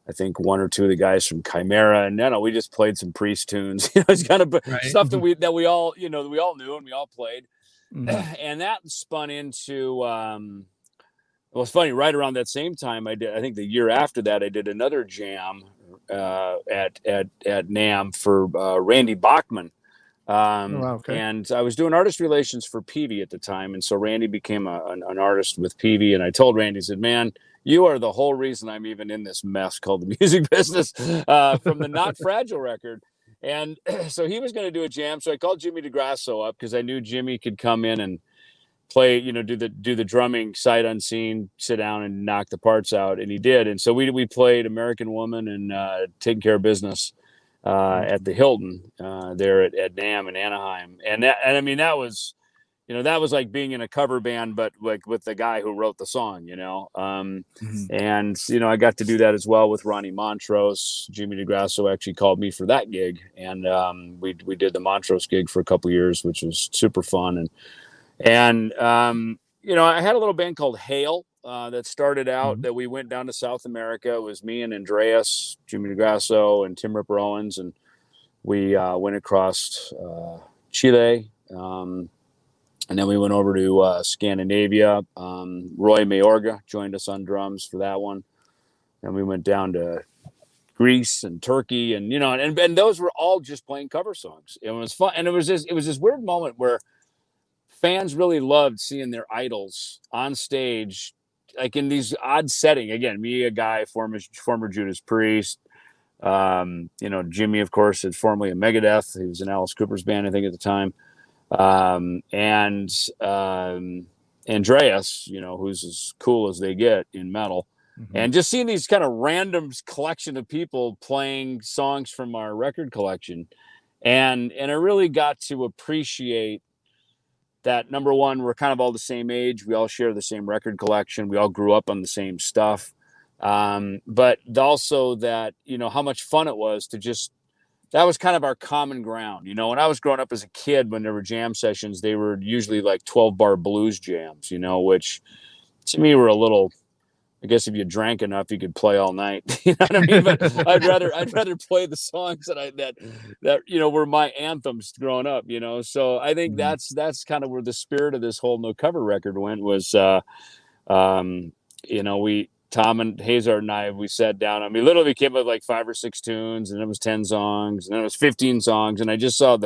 I think one or two of the guys from Chimera, and we just played some Priest tunes. It's kind of stuff that we all that we all knew and we all played, and that spun into. Well, it's funny. Right around that same time, I think the year after that, I did another jam at NAMM for Randy Bachman. And I was doing artist relations for Peavey at the time, and so Randy became an artist with Peavey, and I told Randy, I said, man, you are the whole reason I'm even in this mess called the music business, from the Not Fragile record. And so he was going to do a jam, so I called Jimmy DeGrasso up because I knew Jimmy could come in and play, do the drumming sight unseen, sit down and knock the parts out, and he did. And so we played American Woman and Taking Care of Business at the Hilton there at NAMM in Anaheim, and I mean that was like being in a cover band, but like with the guy who wrote the song, and I got to do that as well with Ronnie Montrose. Jimmy DeGrasso actually called me for that gig, and we did the Montrose gig for a couple years, which was super fun, and I had a little band called Hail. That started out that we went down to South America. It was me and Andreas, Jimmy DeGrasso, and Tim Ripper Owens, and we went across Chile, and then we went over to Scandinavia. Roy Mayorga joined us on drums for that one, and we went down to Greece and Turkey, and and those were all just playing cover songs. It was fun, and it was this weird moment where fans really loved seeing their idols on stage, like in these odd setting. Again, me, a guy, former Judas Priest, Jimmy, of course, is formerly a Megadeth. He was in Alice Cooper's band, I think, at the time. And Andreas, who's as cool as they get in metal. And just seeing these kind of random collection of people playing songs from our record collection. And I really got to appreciate that, number one, we're kind of all the same age. We all share the same record collection. We all grew up on the same stuff. But also that, how much fun it was to just, that was kind of our common ground. When I was growing up as a kid, when there were jam sessions, they were usually like 12-bar blues jams, which to me were a little, I guess if you drank enough, you could play all night. You know what I mean? But I'd rather play the songs that were my anthems growing up. So I think that's kind of where the spirit of this whole No Cover record went. Was Tom and Hazard and I, we sat down. I mean, literally came up with like 5 or 6 tunes, and it was 10 songs, and then it was 15 songs, and I just saw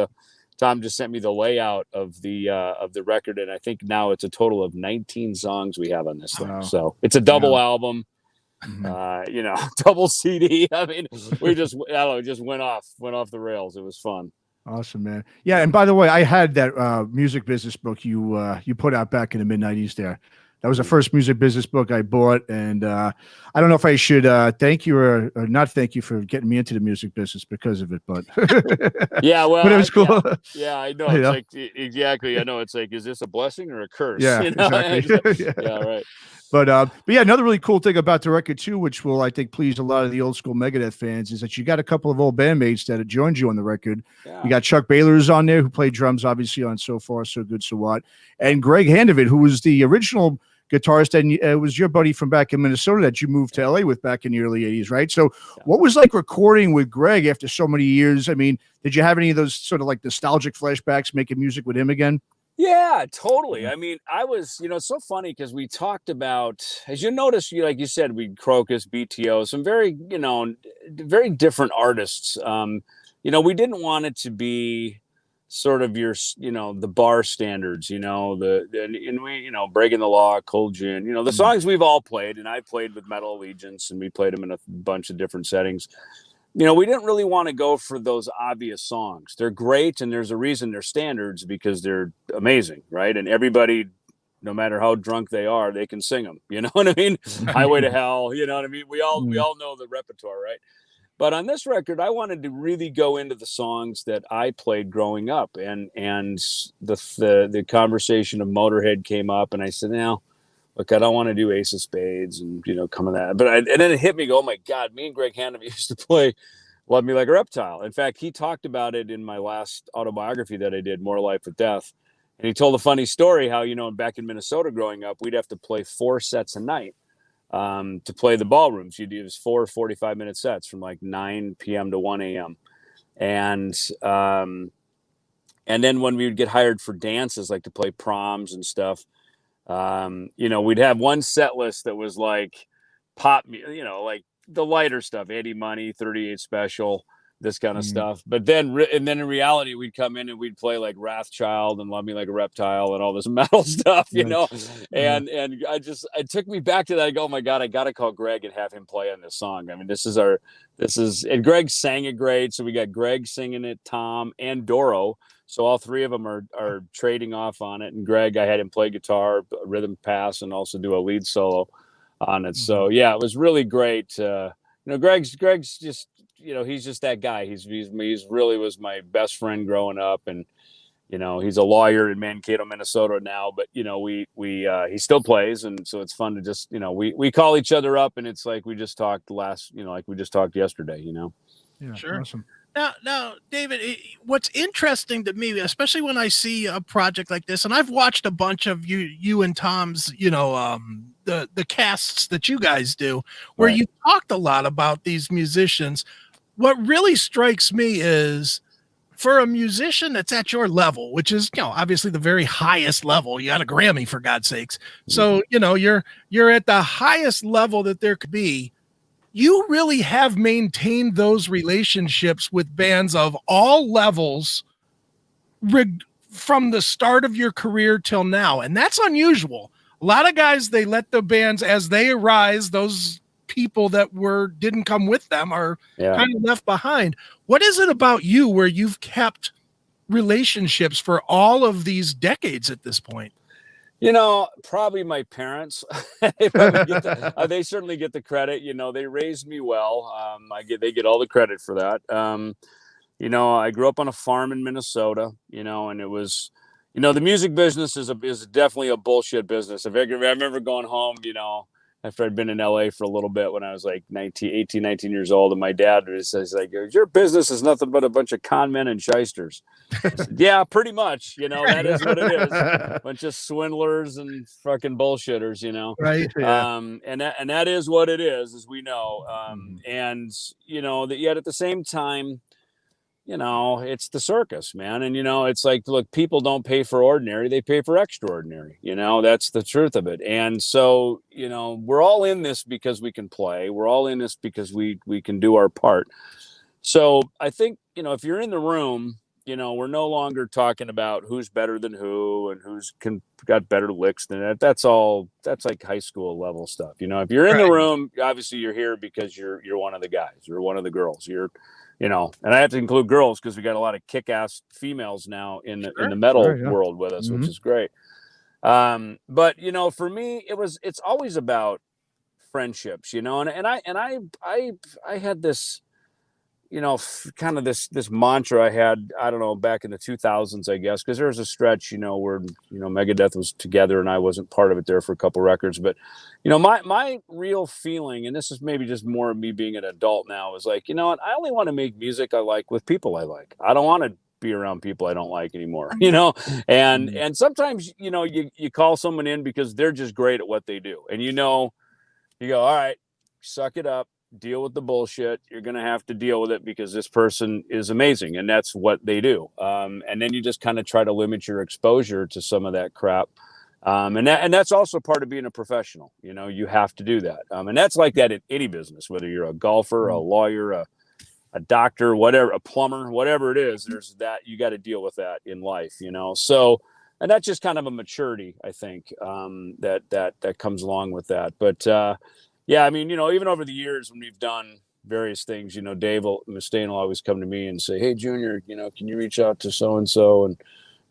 Tom just sent me the layout of the record, and I think now it's a total of 19 songs we have on this thing. Wow. So it's a double album, double CD. I mean, we just went off the rails. It was fun. Awesome, man. Yeah, and by the way, I had that music business book you put out back in the mid-90s there. That was the first music business book I bought, and I don't know if I should thank you or not thank you for getting me into the music business because of it, but yeah, well, but it was cool. Yeah, I know. It's like exactly. I know. It's like, is this a blessing or a curse? Yeah, exactly. Yeah, right. But yeah, another really cool thing about the record too, which will, I think, please a lot of the old school Megadeth fans, is that you got a couple of old bandmates that have joined you on the record. Yeah. You got Chuck Baylor's on there, who played drums, obviously, on So Far, So Good, So What, and Greg Handevidt, who was the original guitarist, and it was your buddy from back in Minnesota that you moved to LA with back in the early 80s, right? So what was like recording with Greg after so many years? I mean, did you have any of those sort of like nostalgic flashbacks making music with him again? Yeah, totally. I mean, I was, it's so funny because we talked about, as you notice, like you said, we Crocus, BTO, some very, very different artists. we didn't want it to be sort of your, the bar standards, and we, Breaking the Law, Cold Gin, the songs we've all played, and I played with Metal Allegiance, and we played them in a bunch of different settings. We didn't really want to go for those obvious songs. They're great, and there's a reason they're standards, because they're amazing, right? And everybody, no matter how drunk they are, they can sing them. You know what I mean? Highway to Hell. You know what I mean? We all know the repertoire, right? But on this record, I wanted to really go into the songs that I played growing up, and the conversation of Motorhead came up, and I said, now, look, I don't want to do Ace of Spades and, come of that. And then it hit me, oh my God, me and Greg Hanna used to play Love Me Like a Reptile. In fact, he talked about it in my last autobiography that I did, More Life with Death. And he told a funny story how, back in Minnesota growing up, we'd have to play 4 sets a night to play the ballrooms. You'd use 4 45-minute sets from like 9 p.m. to 1 a.m. And then when we would get hired for dances, like to play proms and stuff, we'd have one set list that was like pop, like the lighter stuff, Eddie Money, 38 Special, this kind of stuff. But then in reality, we'd come in and we'd play like Wrathchild and Love Me Like a Reptile and all this metal stuff, and it took me back to that. I go, oh my God, I got to call Greg and have him play on this song. I mean, and Greg sang it great. So we got Greg singing it, Tom and Doro. So all 3 of them are trading off on it. And Greg, I had him play guitar, rhythm pass, and also do a lead solo on it. So yeah, it was really great. Greg's just, he's just that guy. He's really was my best friend growing up, and he's a lawyer in Mankato, Minnesota now. But he still plays, and so it's fun to just we call each other up, and it's like we just talked yesterday. Yeah, sure. Awesome. Now, David, what's interesting to me, especially when I see a project like this, and I've watched a bunch of you and Tom's, the casts that you guys do, where you talked a lot about these musicians. What really strikes me is, for a musician that's at your level, which is, obviously the very highest level, you got a Grammy for God's sakes. So, you're at the highest level that there could be. You really have maintained those relationships with bands of all levels from the start of your career till now. And that's unusual. A lot of guys, they let the bands as they arise, those people that didn't come with them are kind of left behind. What is it about you where you've kept relationships for all of these decades at this point? Probably my parents. They certainly get the credit. They raised me well. They get all the credit for that. I grew up on a farm in Minnesota, and it was, the music business is definitely a bullshit business. I remember going home, after I'd been in LA for a little bit when I was like 19 years old. And my dad says, like, your business is nothing but a bunch of con men and shysters. Said, yeah, pretty much. That is what it is. A bunch of swindlers and fucking bullshitters, Right. Yeah. And that is what it is, as we know. And, that yet at the same time, it's the circus, man. And, it's like, look, people don't pay for ordinary, they pay for extraordinary. That's the truth of it. And so, we're all in this because we can play. We're all in this because we can do our part. So I think, if you're in the room, we're no longer talking about who's better than who and who's got better licks than that. That's like high school level stuff. If you're in the room, obviously you're here because you're one of the guys, you're one of the girls, and I have to include girls because we got a lot of kick-ass females now in the metal world with us, which is great. But for me, it's always about friendships, and I had this, kind of this mantra I had, I don't know, back in the 2000s, I guess, because there was a stretch, where, Megadeth was together and I wasn't part of it there for a couple records. But, my real feeling, and this is maybe just more of me being an adult now, is like, what, I only want to make music I like with people I like. I don't want to be around people I don't like anymore, and sometimes, you call someone in because they're just great at what they do. And, you go, all right, suck it up. Deal with the bullshit. You're going to have to deal with it because this person is amazing and that's what they do. And then you just kind of try to limit your exposure to some of that crap. And that's also part of being a professional. You have to do that. And that's like that in any business, whether you're a golfer, a lawyer, a doctor, whatever, a plumber, whatever it is, there's that, you got to deal with that in life, you know? So, and that's just kind of a maturity, I think, that comes along with that. But, yeah, I mean, you know, even over the years when we've done various things, you know, Mustaine will always come to me and say, "Hey, Junior, you know, can you reach out to so-and-so? And,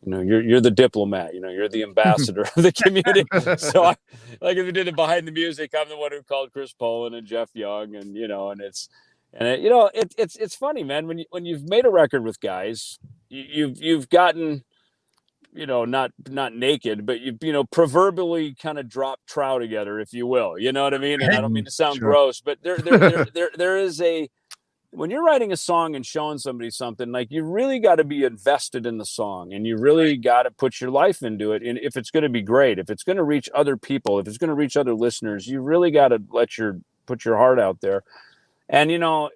you know, you're the diplomat, you know, you're the ambassador of the community." So like if we did it behind the music, I'm the one who called Chris Poland and Jeff Young, and, you know, you know, it's funny, man, when you've made a record with guys, you've gotten, you know, not naked, but you know, proverbially kind of dropped trow together, if you will, you know what I mean? And I don't mean to sound gross, but there is when you're writing a song and showing somebody something, like, you really got to be invested in the song, and you really got to put your life into it. And if it's going to be great, if it's going to reach other people, if it's going to reach other listeners, you really got to put your heart out there. And, you know,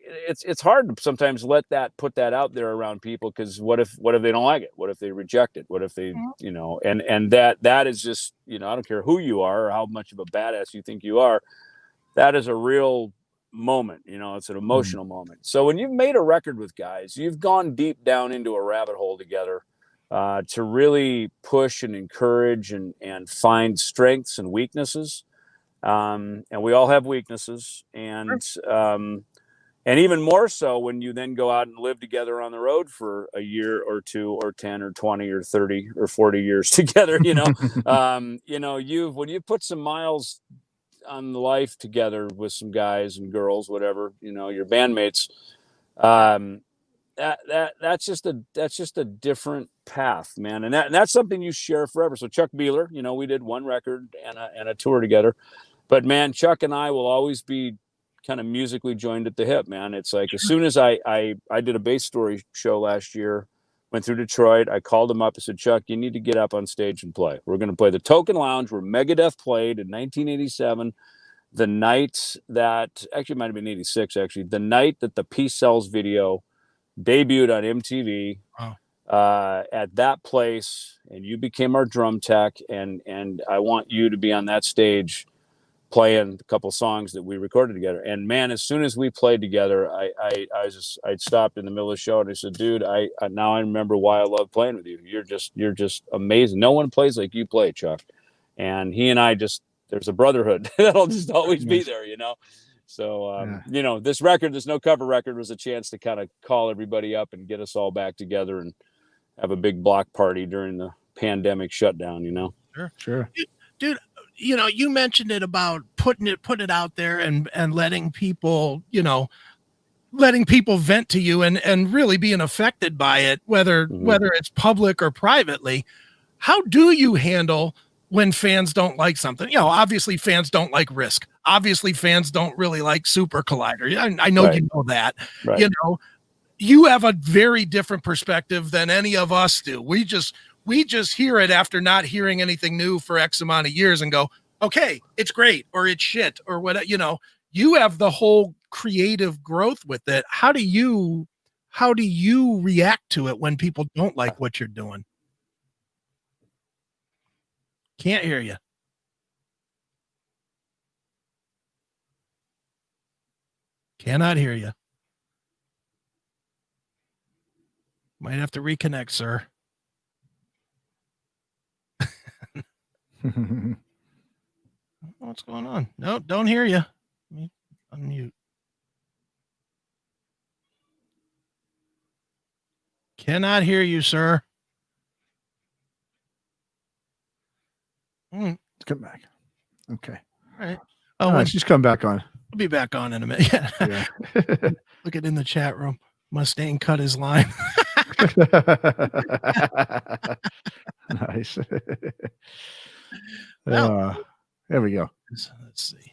it's hard to sometimes put that out there around people, because what if they don't like it? What if they reject it? What if they, you know, and that is just, you know, I don't care who you are or how much of a badass you think you are. That is a real moment, you know, it's an emotional moment. So when you've made a record with guys, you've gone deep down into a rabbit hole together, to really push and encourage and find strengths and weaknesses. And we all have weaknesses, and even more so when you then go out and live together on the road for a year or 2 or 10 or 20 or 30 or 40 years together, you know. You know, when you put some miles on the life together with some guys and girls, whatever, you know, your bandmates, that's just a different path, man. And that's something you share forever. So Chuck Beeler, you know, we did one record and a tour together, but man, Chuck and I will always be kind of musically joined at the hip, man. It's like, as soon as I did a Bass Story show last year, went through Detroit, I called him up and said, "Chuck, you need to get up on stage and play. We're going to play the Token Lounge where Megadeth played in 1987. The night that, actually it might have been 86, actually, the night that the Peace Cells video debuted on MTV. Wow. At that place, and you became our drum tech, and I want you to be on that stage playing a couple songs that we recorded together." And man, as soon as we played together, I stopped in the middle of the show and I said, "Dude, I now I remember why I love playing with you. You're just amazing. No one plays like you play, Chuck." And he and I just, there's a brotherhood that'll just always be there, you know? So, you know, this No Cover record was a chance to kind of call everybody up and get us all back together and have a big block party during the pandemic shutdown, you know? Sure. Dude, you know, you mentioned it about putting it out there and letting people, you know, vent to you and really being affected by it, whether it's public or privately. How do you handle when fans don't like something? You know, obviously fans don't like Risk. Obviously fans don't really like Super Collider. I know, you know that. Right. You know, you have a very different perspective than any of us do. We just hear it after not hearing anything new for X amount of years and go, okay, it's great, or it's shit, or whatever. You know, you have the whole creative growth with it. How do you react to it when people don't like what you're doing? Can't hear you. Cannot hear you. Might have to reconnect, sir. What's going on? No, don't hear you. Let me unmute. Cannot hear you, sir. Let's come back. Okay. All right. Oh, let's just come back on. We'll be back on in a minute. Yeah. Look at in the chat room. Mustaine cut his line. Nice. There we go. Let's see.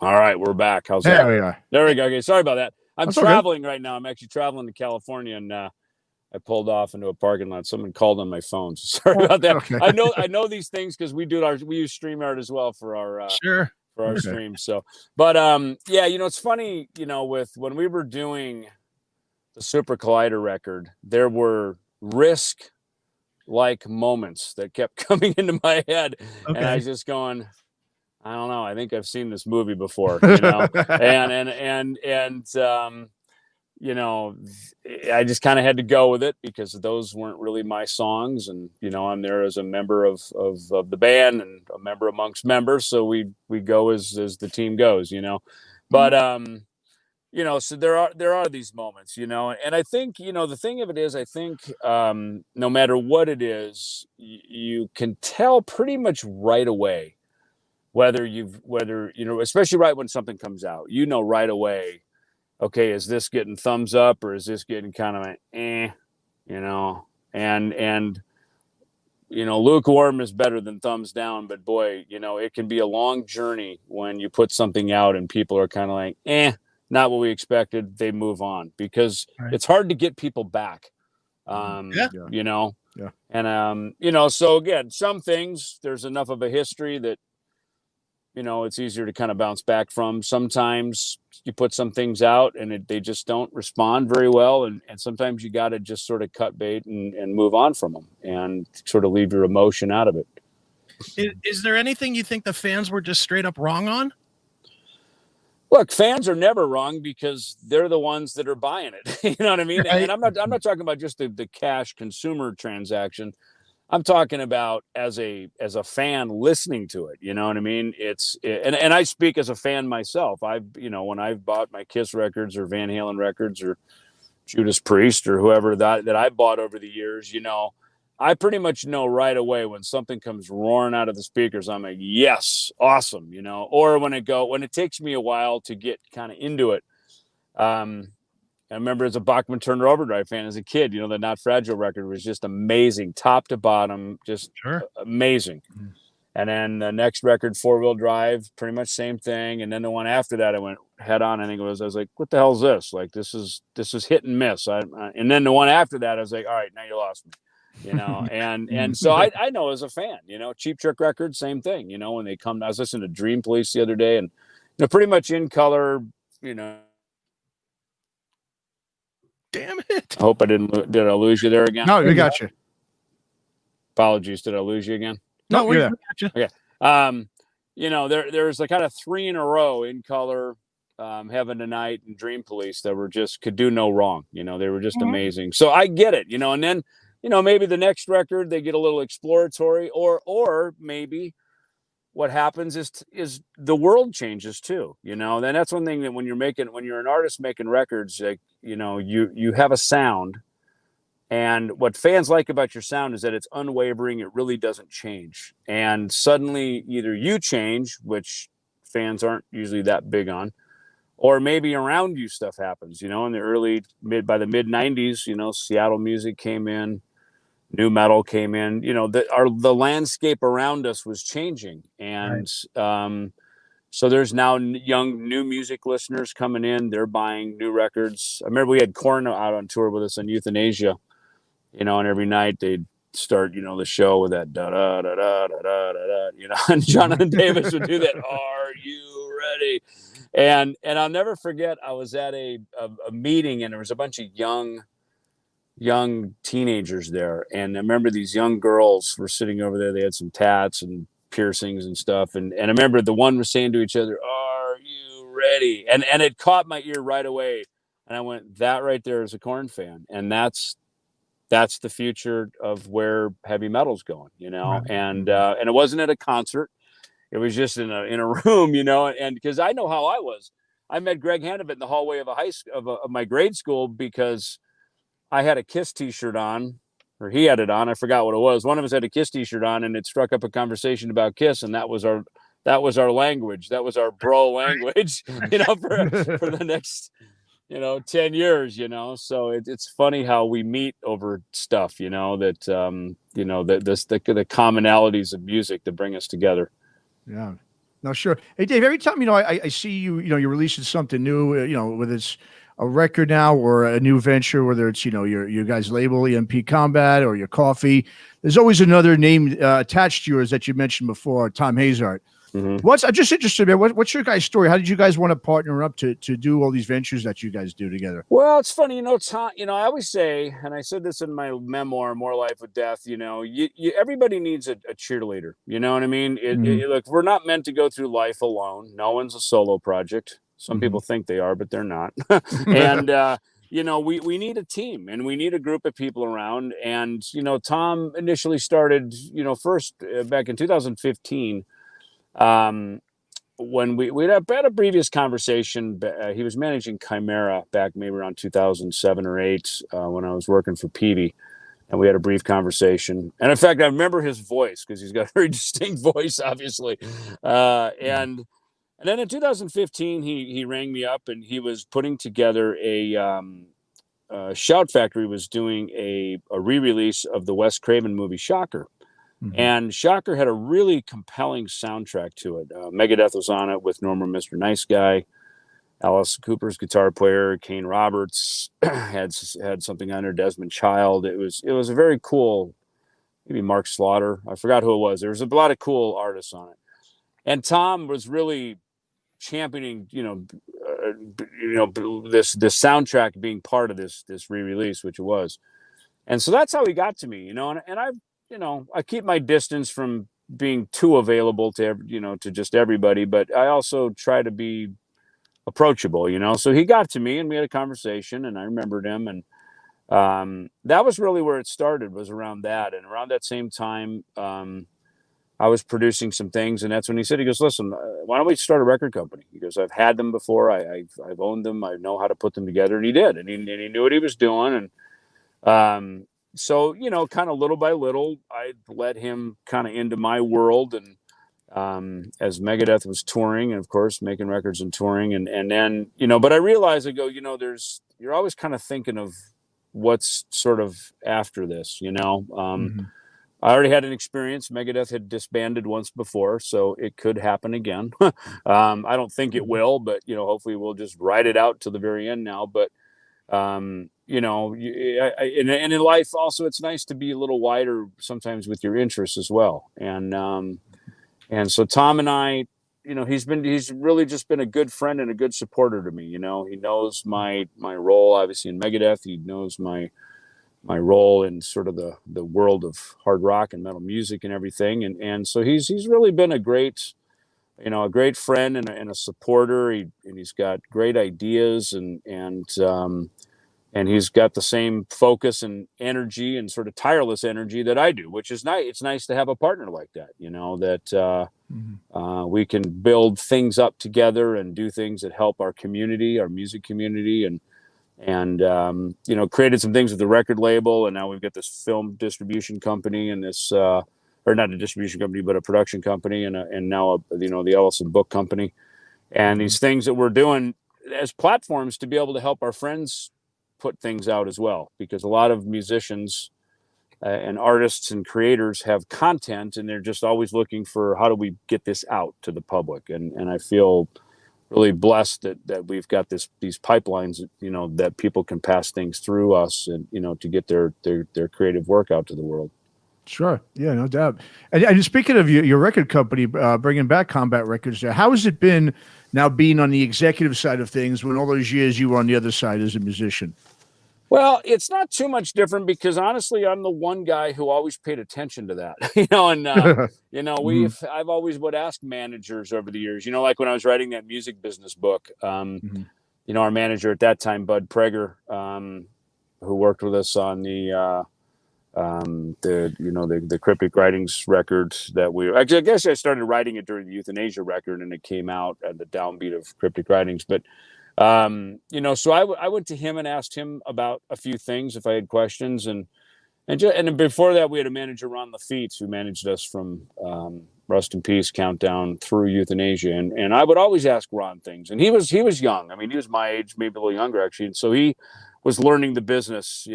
All right, we're back. How's that? There we are. There we go. Okay, sorry about that. I'm traveling right now. I'm actually traveling to California, and I pulled off into a parking lot. Someone called on my phone. So sorry about that. Okay. I know these things because we use StreamYard as well for our streams. So, but yeah, you know, it's funny, you know, with when we were doing the Super Collider record, there were Risk like moments that kept coming into my head, and I was just going, I don't know, I think I've seen this movie before, you know. and you know, I just kind of had to go with it because those weren't really my songs. And, you know, I'm there as a member of the band and a member amongst members. So we go as the team goes, you know, but, you know, so there are these moments, you know, and I think, you know, the thing of it is, I think, no matter what it is, you can tell pretty much right away whether, you know, especially right when something comes out, you know, right away, okay, is this getting thumbs up or is this getting kind of an you know, and, you know, lukewarm is better than thumbs down, but boy, you know, it can be a long journey when you put something out and people are kind of like, not what we expected. They move on because it's hard to get people back. You know, and, you know, so again, some things there's enough of a history that, you know, it's easier to kind of bounce back from. Sometimes you put some things out and they just don't respond very well. And sometimes you got to just sort of cut bait and move on from them and sort of leave your emotion out of it. Is there anything you think the fans were just straight up wrong on? Look, fans are never wrong because they're the ones that are buying it. You know what I mean? Right. And I'm not talking about just the cash consumer transaction. I'm talking about as a fan listening to it. You know what I mean? And I speak as a fan myself. You know, when I've bought my Kiss records or Van Halen records or Judas Priest or whoever that I bought over the years, you know, I pretty much know right away when something comes roaring out of the speakers. I'm like, yes, awesome, you know. Or when it takes me a while to get kind of into it. I remember as a Bachman Turner Overdrive fan as a kid, you know, the Not Fragile record was just amazing, top to bottom, just amazing. Mm-hmm. And then the next record, Four Wheel Drive, pretty much same thing. And then the one after that, I went head on. I think I was like, what the hell is this? Like, this is hit and miss. And then the one after that, I was like, all right, now you lost me, you know? and so I know as a fan, you know, Cheap Trick Records, same thing, you know, when they come, I was listening to Dream Police the other day and, you know, pretty much In Color, you know. Damn it. I hope did I lose you there again? No, we got you. Apologies. Did I lose you again? No, we got you. Okay. You know, there's like kind of 3 in a row, In Color, Heaven Tonight, and Dream Police that were just could do no wrong. You know, they were just amazing. So I get it, you know, and then, you know, maybe the next record, they get a little exploratory or maybe what happens is the world changes too, you know. Then that's one thing that when you're an artist making records, like, you know, you have a sound, and what fans like about your sound is that it's unwavering. It really doesn't change. And suddenly either you change, which fans aren't usually that big on, or maybe around you stuff happens, you know. In the by the mid 90s, you know, Seattle music came in, new metal came in, you know, the landscape around us was changing. And so there's now young new music listeners coming in. They're buying new records. I remember we had Korn out on tour with us on Euthanasia, you know, and every night they'd start, you know, the show with that da da da da da da da, you know, and Jonathan Davis would do that. Are you ready? And I'll never forget, I was at a meeting and there was a bunch of young teenagers there, and I remember these young girls were sitting over there. They had some tats and piercings and stuff, and I remember the one was saying to each other, "Are you ready?" And it caught my ear right away, and I went, "That right there is a Korn fan," and that's the future of where heavy metal's going, you know. And it wasn't at a concert; it was just in a room, you know. And because I know how I was, I met Greg Handevitt in the hallway of of my grade school because I had a Kiss t-shirt on, or he had it on. I forgot what it was. One of us had a Kiss t-shirt on, and it struck up a conversation about Kiss. And that was our language. That was our bro language, you know, for the next, you know, 10 years, you know. So it's funny how we meet over stuff, you know, that, you know, the commonalities of music that bring us together. Yeah. No, sure. Hey, Dave, every time, you know, I see you, you know, you're releasing something new, you know, whether it's a record now or a new venture, whether it's, you know, your guys' label, EMP Combat, or your coffee, there's always another name attached to yours that you mentioned before, Tom Hazard. Mm-hmm. I'm just interested, man. What's your guys' story? How did you guys want to partner up to do all these ventures that you guys do together? Well, it's funny, you know, Tom, you know, I always say, and I said this in my memoir, More Life with Death, you know, everybody needs a cheerleader. You know what I mean? Look, we're not meant to go through life alone. No one's a solo project. Some people think they are, but they're not. And, we need a team, and we need a group of people around. And, Tom initially started, first back in 2015, when we'd had a previous conversation. He was managing Chimera back maybe around 2007 or 8, when I was working for Peavey. And we had a brief conversation. And in fact, I remember his voice, because he's got a very distinct voice, obviously. And then in 2015, he rang me up, and he was putting together Shout Factory was doing a re-release of the Wes Craven movie Shocker. Mm-hmm. And Shocker had a really compelling soundtrack to it. Megadeth was on it with Norman Mr. Nice Guy. Alice Cooper's guitar player, Kane Roberts, had something on there. Desmond Child. It was a very cool. Maybe Mark Slaughter. I forgot who it was. There was a lot of cool artists on it, and Tom was really championing, this soundtrack being part of this re-release, which it was, and so that's how he got to me, and I keep my distance from being too available to just everybody, but I also try to be approachable, so he got to me and we had a conversation, and I remembered him, and that was really where it started, was around that. And around that same time, I was producing some things, and that's when he goes, listen, why don't we start a record company? He goes, I've had them before. I've owned them. I know how to put them together. And he did, and he knew what he was doing. And so, kind of little by little, I let him kind of into my world. And as Megadeth was touring, and of course making records and touring, and then but I realized, I go, you're always kind of thinking of what's sort of after this. Mm-hmm. I already had an experience. Megadeth had disbanded once before, so it could happen again. I don't think it will, but hopefully we'll just ride it out to the very end now. But and in life also, it's nice to be a little wider sometimes with your interests as well. And so Tom and I, he's really just been a good friend and a good supporter to me. He knows my role, obviously, in Megadeth. He knows my role in sort of the world of hard rock and metal music and everything. And so he's really been a great friend and a supporter. He's got great ideas, and he's got the same focus and energy and sort of tireless energy that I do, which is nice. It's nice to have a partner like that, that we can build things up together and do things that help our community, our music community, and created some things with the record label. And now we've got this film distribution company and this, or not a distribution company, but a production company, and now the Ellefson book company, and these things that we're doing as platforms to be able to help our friends put things out as well, because a lot of musicians and artists and creators have content, and they're just always looking for, how do we get this out to the public? And I feel really blessed that we've got these pipelines, that people can pass things through us, and to get their creative work out to the world. Sure, yeah, no doubt. And speaking of your record company, bringing back Combat Records, how has it been now being on the executive side of things when all those years you were on the other side as a musician? Well, it's not too much different, because honestly, I'm the one guy who always paid attention to that, I've always would ask managers over the years, like when I was writing that music business book, our manager at that time, Bud Prager, who worked with us on the Cryptic Writings record that I guess I started writing it during the Euthanasia record, and it came out at the downbeat of Cryptic Writings. But, so I went to him and asked him about a few things if I had questions. And before that, we had a manager, Ron Lafitte, who managed us from Rust in Peace, Countdown through Euthanasia. And I would always ask Ron things. And he was young. I mean, he was my age, maybe a little younger, actually. And so he was learning the business,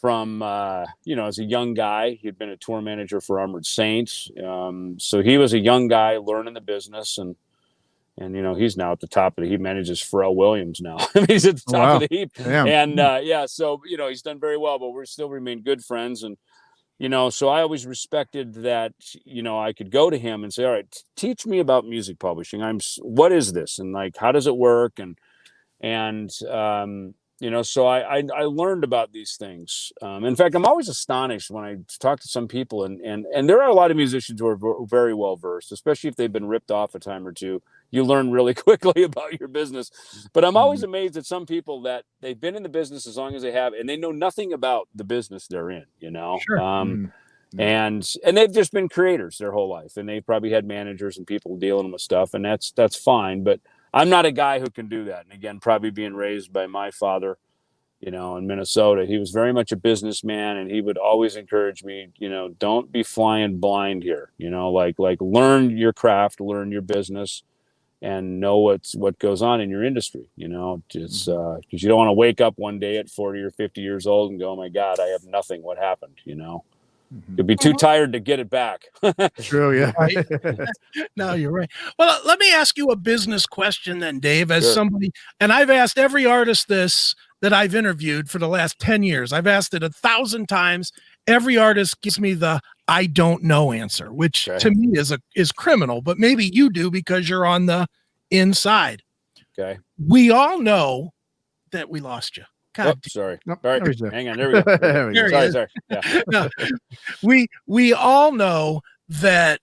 from as a young guy. He'd been a tour manager for Armored Saints, so he was a young guy learning the business, and he's now at the top of he manages Pharrell Williams now. He's at the top of the heap. Damn. And so he's done very well, but we're still remain good friends. And so I always respected that I could go to him and say, all right, teach me about music publishing. What is this, and like, how does it work? And So I learned about these things. In fact, I'm always astonished when I talk to some people, and there are a lot of musicians who are very well versed, especially if they've been ripped off a time or two. You learn really quickly about your business. But I'm always amazed at some people that they've been in the business as long as they have, and they know nothing about the business they're in. Sure. And they've just been creators their whole life, and they've probably had managers and people dealing with stuff, and that's fine. But I'm not a guy who can do that. And again, probably being raised by my father, in Minnesota, he was very much a businessman, and he would always encourage me, don't be flying blind here, like learn your craft, learn your business, and know what goes on in your industry, just because you don't want to wake up one day at 40 or 50 years old and go, oh my God, I have nothing. What happened? You'd be too tired to get it back. True, yeah. Right? No, you're right. Well, let me ask you a business question then, Dave, as somebody, and I've asked every artist this that I've interviewed for the last 10 years. I've asked it 1,000 times. Every artist gives me the I don't know answer, which to me is criminal, but maybe you do because you're on the inside. Okay. We all know that we lost you. God, sorry. Nope, all right, hang on. There we go. There we go. Sorry. Yeah. No, we all know that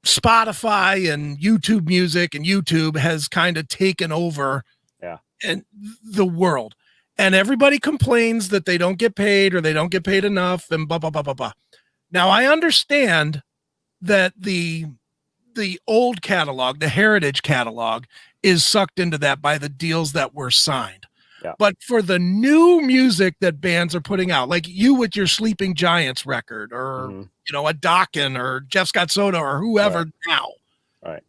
Spotify and YouTube Music and YouTube has kind of taken over and the world, and everybody complains that they don't get paid or they don't get paid enough and blah blah blah blah blah. Now I understand that the old catalog, the heritage catalog, is sucked into that by the deals that were signed. But for the new music that bands are putting out, like you with your Sleeping Giants record, or a Dokken or Jeff Scott Soto or whoever now, right?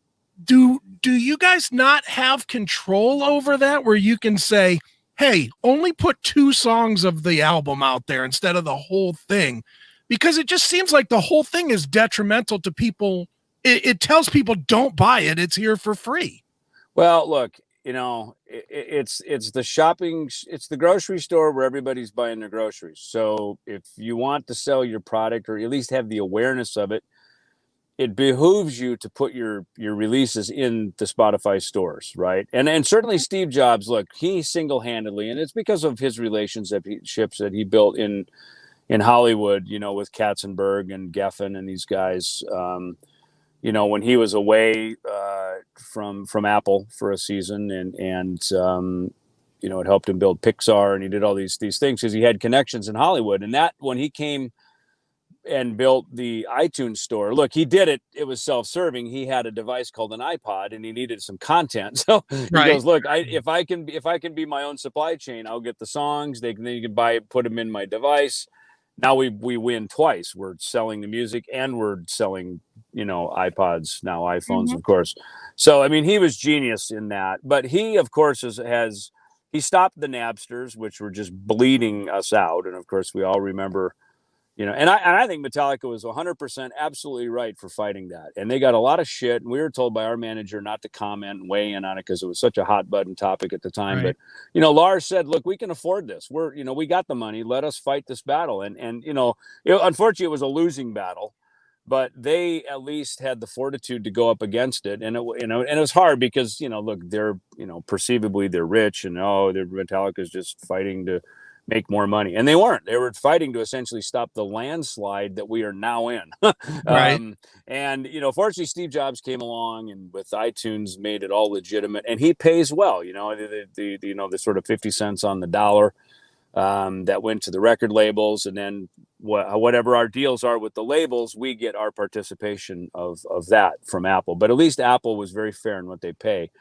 Do you guys not have control over that, where you can say, hey, only put 2 songs of the album out there instead of the whole thing? Because it just seems like the whole thing is detrimental to people. It tells people don't buy it. It's here for free. Well, look, it's the shopping, it's the grocery store where everybody's buying their groceries. So if you want to sell your product, or at least have the awareness of it, it behooves you to put your releases in the Spotify stores, right? And certainly Steve Jobs, look, he single-handedly, and it's because of his relationships that he built in Hollywood, with Katzenberg and Geffen and these guys. When he was away from Apple for a season, and it helped him build Pixar, and he did all these things because he had connections in Hollywood. And that when he came and built the iTunes store, look, he did it. It was self-serving. He had a device called an iPod, and he needed some content. So he goes, look, if I can be my own supply chain, I'll get the songs. They can put them in my device. Now we win twice. We're selling the music and we're selling, iPods, now iPhones, of course. So, I mean, he was genius in that. But he, of course, he stopped the Napsters, which were just bleeding us out. And, of course, we all remember, and I think Metallica was 100% absolutely right for fighting that. And they got a lot of shit. And we were told by our manager not to comment and weigh in on it because it was such a hot button topic at the time. Right. But, Lars said, look, we can afford this. We're, we got the money. Let us fight this battle. And unfortunately, it was a losing battle. But they at least had the fortitude to go up against it. And, and it was hard because, look, they're, perceivably they're rich, and, their Metallica's just fighting to make more money. And they weren't. They were fighting to essentially stop the landslide that we are now in. Right. And, fortunately, Steve Jobs came along and with iTunes made it all legitimate. And he pays well, the sort of 50 cents on the dollar that went to the record labels. And then whatever our deals are with the labels, we get our participation of that from Apple. But at least Apple was very fair in what they pay.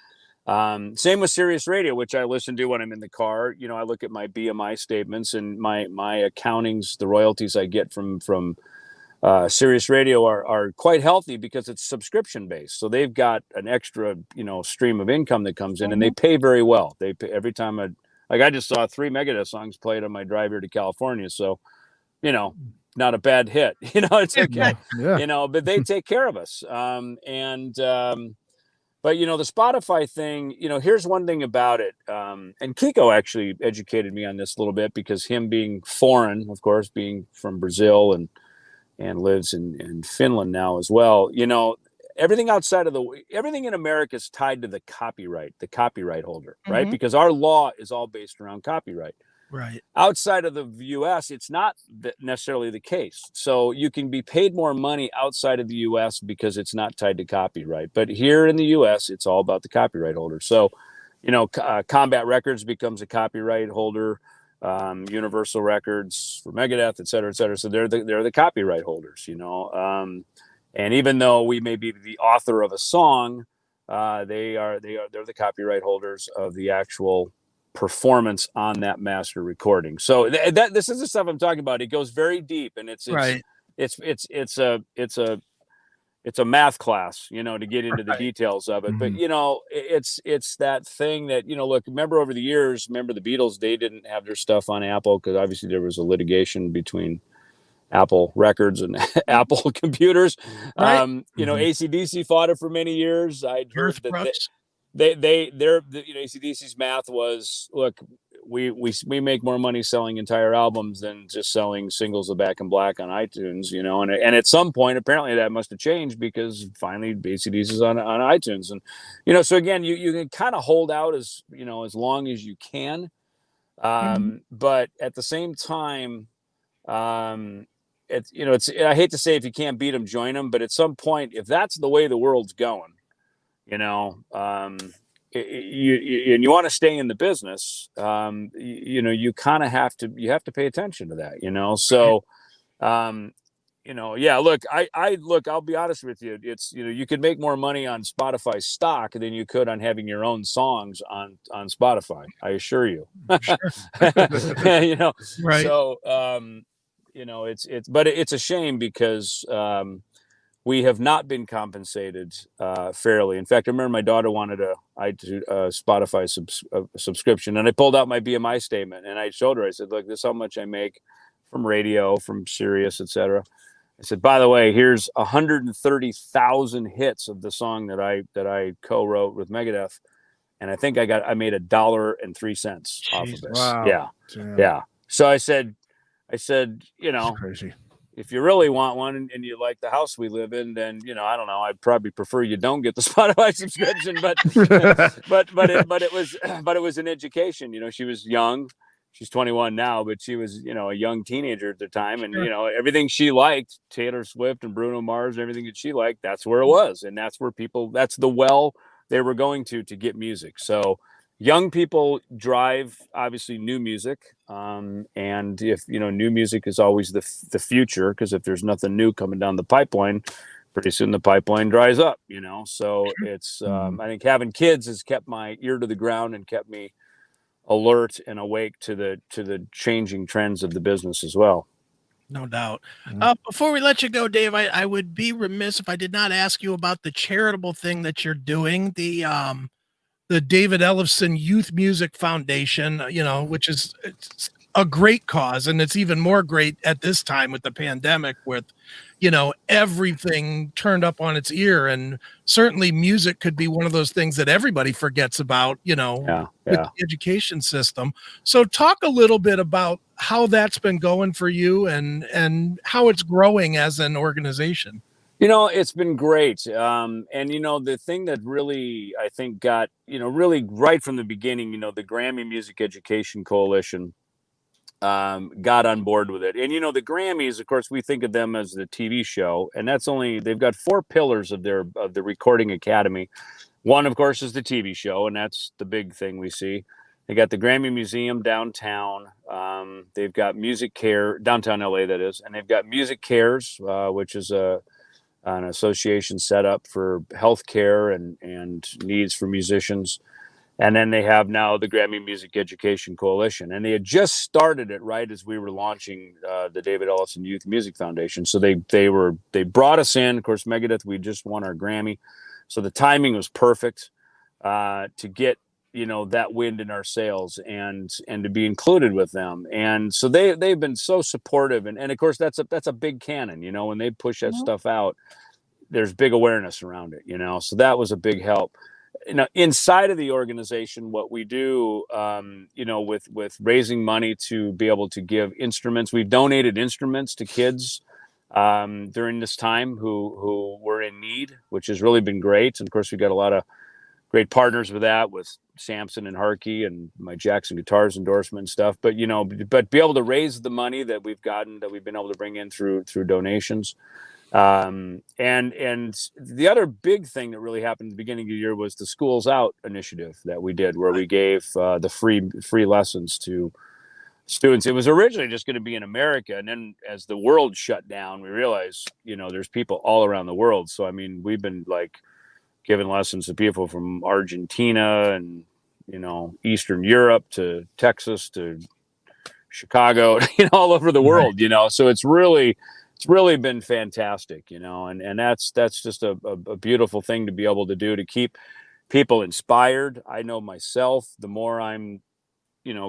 Same with Sirius Radio, which I listen to when I'm in the car. I look at my BMI statements and my accountings, the royalties I get from Sirius Radio are quite healthy because it's subscription based. So they've got an extra, stream of income that comes in, and they pay very well. They pay every time I just saw 3 Megadeth songs played on my drive here to California. So, not a bad hit, it's okay, Yeah. but they take care of us. But, the Spotify thing, here's one thing about it. And Kiko actually educated me on this a little bit because him being foreign, of course, being from Brazil and lives in Finland now as well. everything everything in America is tied to the copyright holder, right? Mhm. Because our law is all based around copyright. Right. Outside of the US, it's not necessarily the case. So you can be paid more money outside of the US because it's not tied to copyright. But here in the US, it's all about the copyright holder. So, Combat Records becomes a copyright holder, Universal Records for Megadeth, et cetera, et cetera. So they're the copyright holders, and even though we may be the author of a song, they're the copyright holders of the actual performance on that master recording. So this is the stuff I'm talking about. It goes very deep, and it's Right. it's a math class, to get into the Right. details of it. But Mhm. it's that thing that look. Remember over the years, the Beatles? They didn't have their stuff on Apple because obviously there was a litigation between Apple Records and Apple computers. Right. AC/DC fought it for many years. I'd heard Earth that Brooks. AC/DC's math was, look, we make more money selling entire albums than just selling singles of Back in Black on iTunes, and at some point apparently that must have changed because finally AC/DC's on iTunes, and so again you can kind of hold out as long as you can, but at the same time, it's I hate to say if you can't beat them, join them, but at some point if that's the way the world's going, and you want to stay in the business, you kind of have to pay attention to that, so, yeah, look, I'll be honest with you. It's, you could make more money on Spotify stock than you could on having your own songs on Spotify. I assure you, Sure. Right. so, but it's a shame because, we have not been compensated fairly. In fact, I remember my daughter wanted a Spotify subscription, and I pulled out my BMI statement and I showed her. I said, "Look, this is how much I make from radio, from Sirius, etc." I said, "By the way, here's 130,000 hits of the song that I co-wrote with Megadeth, and I think I made $1.03 off of Jesus. this." Wow. Yeah. So I said, That's crazy. if you really want one and you like the house we live in, then I don't know. I'd probably prefer you don't get the Spotify subscription, but it was an education. She was young. She's 21 now, but she was a young teenager at the time, and Sure. everything she liked, Taylor Swift and Bruno Mars, and everything that she liked, that's where it was, and that's where that's the well they were going to get music. So young people drive obviously new music, and if new music is always the future, because if there's nothing new coming down the pipeline, pretty soon the pipeline dries up. So it's I think having kids has kept my ear to the ground and kept me alert and awake to the changing trends of the business as well. No doubt. Before we let you go, Dave, I would be remiss if I did not ask you about the charitable thing that you're doing, the David Ellefson Youth Music Foundation, which is it's a great cause. And it's even more great at this time with the pandemic, with, everything turned up on its ear. And certainly music could be one of those things that everybody forgets about, with the education system. So talk a little bit about how that's been going for you and how it's growing as an organization. It's been great. And, the thing that really, I think got, really right from the beginning, the Grammy Music Education Coalition got on board with it. And, the Grammys, of course, we think of them as the TV show, and they've got 4 pillars of the Recording Academy. One, of course, is the TV show, and that's the big thing we see. They got the Grammy Museum downtown. They've got Music Care, downtown LA, that is. And they've got Music Cares, which is an association set up for healthcare and needs for musicians. And then they have now the Grammy Music Education Coalition. And they had just started it right as we were launching the David Ellefson Youth Music Foundation. So they brought us in. Of course, Megadeth, we just won our Grammy. So the timing was perfect to get that wind in our sails and to be included with them. And so they've been so supportive. And of course, that's a big cannon, when they push that stuff out, there's big awareness around it, so that was a big help. Inside of the organization, what we do, with raising money to be able to give instruments, we've donated instruments to kids during this time who were in need, which has really been great. And of course, we got a lot of great partners with that, with Samson and Harkey and my Jackson Guitars endorsement and stuff. But but be able to raise the money that we've been able to bring in through donations. And the other big thing that really happened at the beginning of the year was the Schools Out initiative that we did, where we gave the free lessons to students. It was originally just going to be in America, and then as the world shut down, we realized there's people all around the world. So I mean, we've been like giving lessons to people from Argentina and Eastern Europe to Texas to Chicago, all over the world. So it's really been fantastic, and that's just a beautiful thing to be able to do, to keep people inspired. I know myself, the more I'm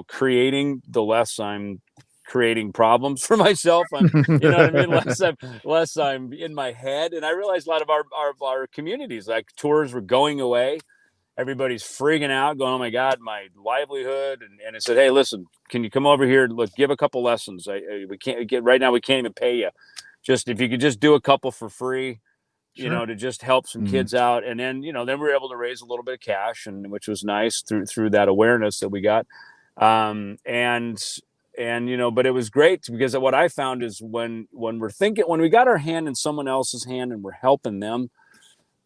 creating, the less I'm creating problems for myself. I'm, you know what I mean? Less I'm in my head. And I realized a lot of our communities, like tours were going away. Everybody's freaking out, going, "Oh my God, my livelihood." And I said, "Hey, listen, can you come over here? Look, give a couple lessons. We can't get right now. We can't even pay you. Just if you could just do a couple for free, Sure. to just help some kids out." And then, then we were able to raise a little bit of cash, and which was nice through that awareness that we got. But it was great, because what I found is when we got our hand in someone else's hand and we're helping them,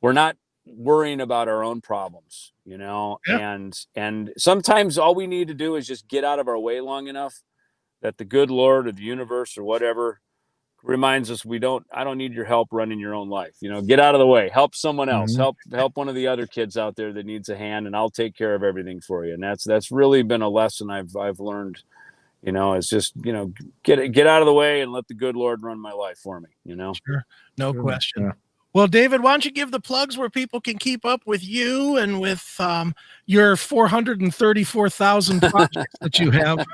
we're not worrying about our own problems, Yeah. and sometimes all we need to do is just get out of our way long enough that the good Lord or the universe or whatever reminds us I don't need your help running your own life. Get out of the way, help someone else, help one of the other kids out there that needs a hand, and I'll take care of everything for you. And that's really been a lesson I've learned, it's just, get out of the way and let the good Lord run my life for me, Sure. No question. Yeah. Well, David, why don't you give the plugs where people can keep up with you and with your 434,000 projects that you have?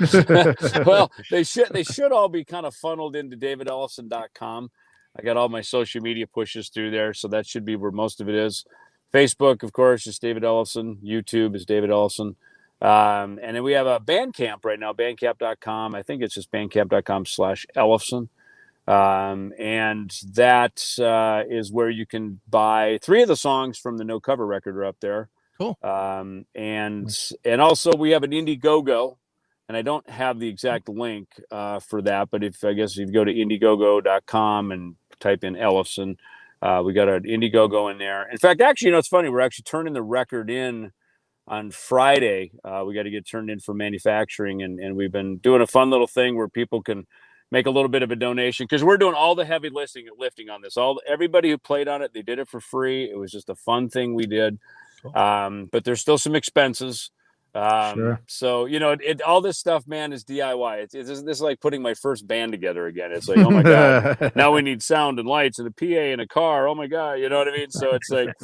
Well, they should all be kind of funneled into davidellefson.com. I got all my social media pushes through there, so that should be where most of it is. Facebook, of course, is David Ellefson. YouTube is David Ellefson. And then we have a Bandcamp right now, bandcamp.com. I think it's just bandcamp.com/Ellefson. And that is where you can buy 3 of the songs from the No Cover record are up there. Cool. And also we have an Indiegogo, and I don't have the exact link for that, but if you go to indiegogo.com and type in Ellefson, we got an Indiegogo in there. In fact, actually, it's funny, we're actually turning the record in on Friday. We got to get turned in for manufacturing, and we've been doing a fun little thing where people can make a little bit of a donation, because we're doing all the heavy lifting on this. Everybody who played on it, they did it for free. It was just a fun thing we did. Cool. But there's still some expenses. Sure. So, all this stuff, man, is DIY. This is like putting my first band together again. It's like, oh my God, now we need sound and lights and a PA and a car. Oh my God. You know what I mean? So it's like,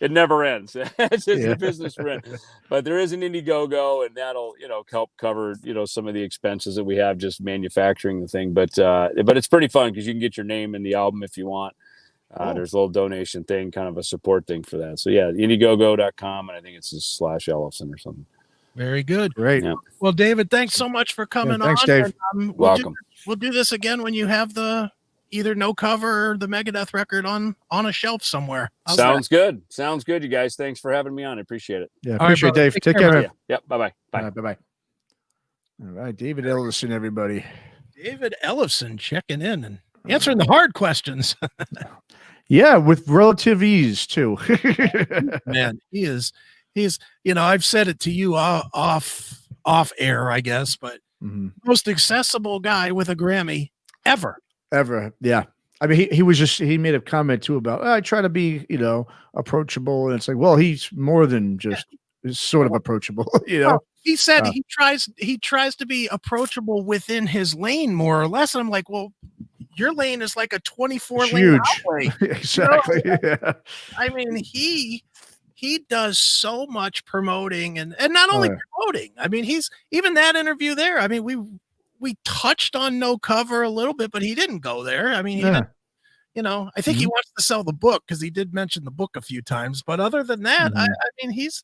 it never ends. It's just a business rent. But there is an Indiegogo, and that'll, help cover, some of the expenses that we have just manufacturing the thing. But it's pretty fun, because you can get your name in the album if you want. There's a little donation thing, kind of a support thing for that. So yeah, indiegogo.com, and I think it's just /Ellefson or something. Very good. Great. Yeah. Well, David, thanks so much for coming thanks, on. Dave. And, welcome. We'll do this again when you have the either No Cover or the Megadeth record on a shelf somewhere. Sounds good. Sounds good, you guys. Thanks for having me on. I appreciate it. Yeah, appreciate it, Dave. Take care, man. Yep. Bye-bye. Bye. Bye-bye. All right, David Ellefson, everybody. David Ellefson checking in and answering the hard questions. Yeah, with relative ease too. Man, he's I've said it to you off air, I guess, but most accessible guy with a Grammy ever. Yeah. I mean, he made a comment too about, I try to be, approachable. And it's like, well, he's more than just sort of approachable, Well, he said he tries to be approachable within his lane, more or less. And I'm like, well, your lane is like a 24 lane highway. Exactly. Yeah. I mean, he does so much promoting and not only promoting. I mean, he's even that interview there. I mean, we touched on No Cover a little bit, but he didn't go there. I mean, he didn't, I think he wants to sell the book, because he did mention the book a few times. But other than that, I mean, he's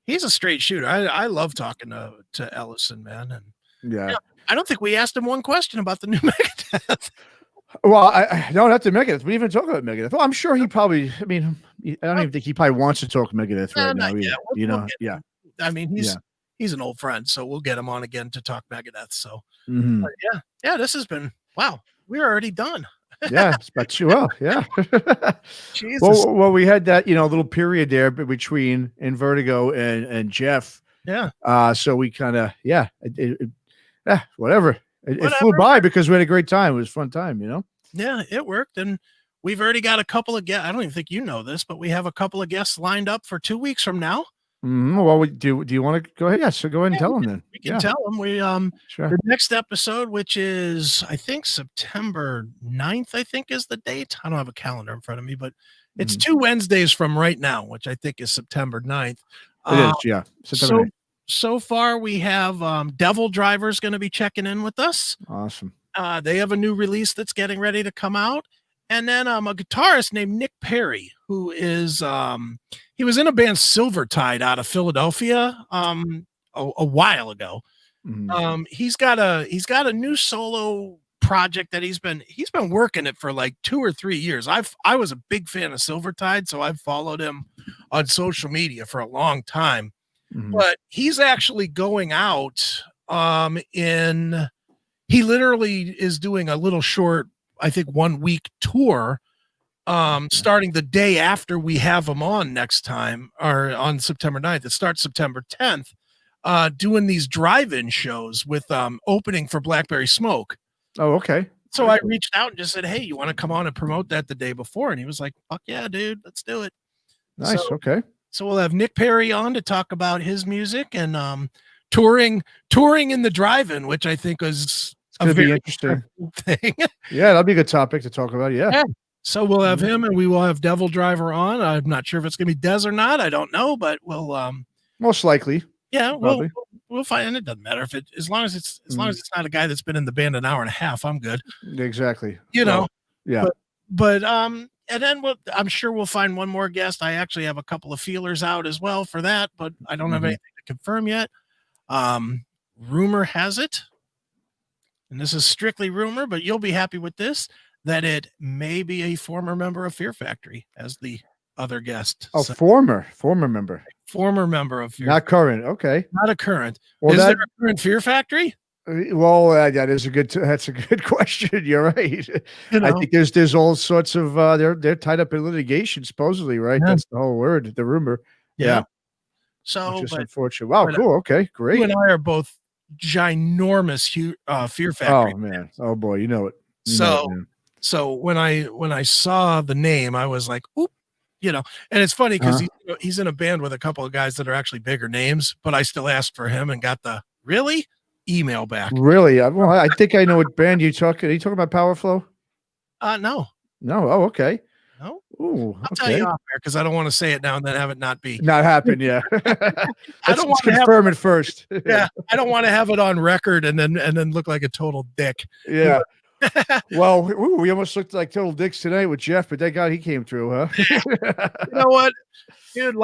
a straight shooter. I love talking to Ellefson, man. And I don't think we asked him one question about the new Megadeth. Well, I no, not the Megadeth. We even talk about Megadeth. Well, I'm sure he probably. I mean, I don't even think he probably wants to talk Megadeth right now. Either, you know, yeah. I mean, he's an old friend, so we'll get him on again to talk Megadeth. So, Mm-hmm. yeah, this has been wow. We're already done. Yeah, it's about you. Well, yeah. Jesus. Well, we had that little period there between Vertigo and Jeff. Yeah. So we kind of whatever. It flew by because we had a great time. It was a fun time, Yeah, it worked, and we've already got a couple of guests. I don't even think you know this, but we have a couple of guests lined up for 2 weeks from now. Mm-hmm. Well, do you want to go ahead? Yeah, so go ahead and tell them then. We can tell them. We sure. The next episode, which is I think September 9th, I think is the date. I don't have a calendar in front of me, but it's 2 Wednesdays from right now, which I think is September 9th. It is, yeah. September 9th. So far, we have Devil Driver's going to be checking in with us. Awesome. They have a new release that's getting ready to come out. And then a guitarist named Nick Perry, who is he was in a band Silvertide out of Philadelphia a while ago. Mm-hmm. He's got a new solo project that he's been working it for like 2 or 3 years. I was a big fan of Silvertide, so I've followed him on social media for a long time. Mm-hmm. But he's actually going out he literally is doing a little short, I think 1 week tour, starting the day after we have him on next time, or on September 9th. It starts September 10th, doing these drive-in shows with opening for Blackberry Smoke. Oh, okay. So I reached out and just said, hey, you want to come on and promote that the day before? And he was like, fuck yeah, dude, let's do it. Nice. Okay. So we'll have Nick Perry on to talk about his music and touring in the drive-in, which I think is going to be interesting thing. Yeah, that'll be a good topic to talk about. Yeah. So we'll have him, and we will have Devil Driver on. I'm not sure if it's going to be Dez or not. I don't know, but we'll most likely. Yeah, we'll find. And it doesn't matter if as long as it's not a guy that's been in the band an hour and a half. I'm good. Exactly. Yeah. But and then I'm sure we'll find one more guest. I actually have a couple of feelers out as well for that, but I don't have anything to confirm yet. Rumor has it, and this is strictly rumor, but you'll be happy with this, that it may be a former member of Fear Factory as the other guest. Oh, so, former member. Former member of Fear Not Factory. current. Okay. Not a current. Well, is there a current Fear Factory? Well, that's a good question. You're right. I think there's all sorts of they're tied up in litigation, supposedly, right? Yeah. That's the whole word, the rumor. Yeah. So, which is unfortunate. Wow, cool. Okay, great. You and I are both ginormous Fear Factory. Oh man. Oh boy, you know it. So when I saw the name, I was like, oop, and it's funny because he's in a band with a couple of guys that are actually bigger names, but I still asked for him and got the email back. Really? Well, I think I know what band you talking. Are you talking about Power Flow? No. Oh, okay. No. Ooh, I'll tell you off there because I don't want to say it now and then have it not happen. Yeah. I don't want to confirm it first. Yeah. I don't want to have it on record and then look like a total dick. Yeah. Well, we almost looked like total dicks tonight with Jeff, but thank God he came through, huh? You know what, dude?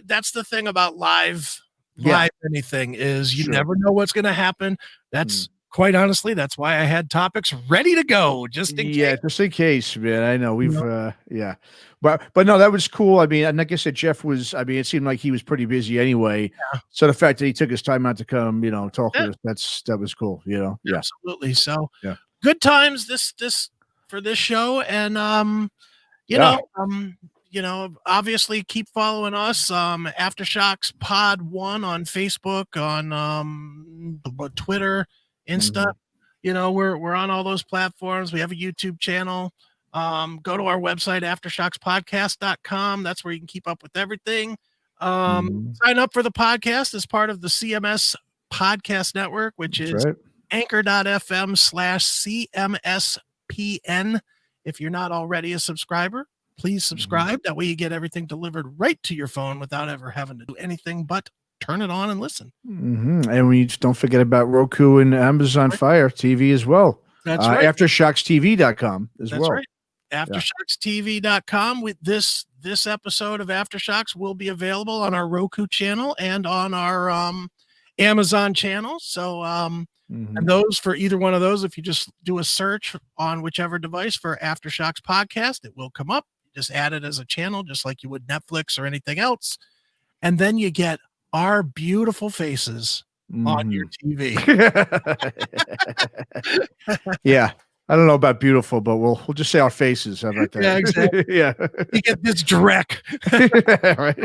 That's the thing about live anything is you never know what's going to happen. That's quite honestly, that's why I had topics ready to go just in case. Yeah, just in case, man. I know we've but no, that was cool. I mean, and like I said, Jeff was. I mean, it seemed like he was pretty busy anyway. Yeah. So the fact that he took his time out to come, talk with us, that was cool. Yeah, absolutely. So good times this for this show, and obviously keep following us. Aftershocks Pod 1 on Facebook, on Twitter, Insta. We're on all those platforms. We have a YouTube channel. Go to our website, aftershockspodcast.com. That's where you can keep up with everything. Sign up for the podcast as part of the CMS Podcast Network, which is anchor.fm/CMSPN. If you're not already a subscriber, please subscribe. That way you get everything delivered right to your phone without ever having to do anything but turn it on and listen. And we don't forget about Roku and Amazon Fire TV as well. That's right. AfterShocksTV.com as well. That's right. AfterShocksTV.com. With this episode of Aftershocks will be available on our Roku channel and on our Amazon channel. So And those, for either one of those, if you just do a search on whichever device for Aftershocks Podcast, it will come up. Just add it as a channel, just like you would Netflix or anything else. And then you get our beautiful faces on your TV. Yeah. I don't know about beautiful, but we'll just say our faces. How about that? Yeah, exactly. Yeah. You get this Drek. Right.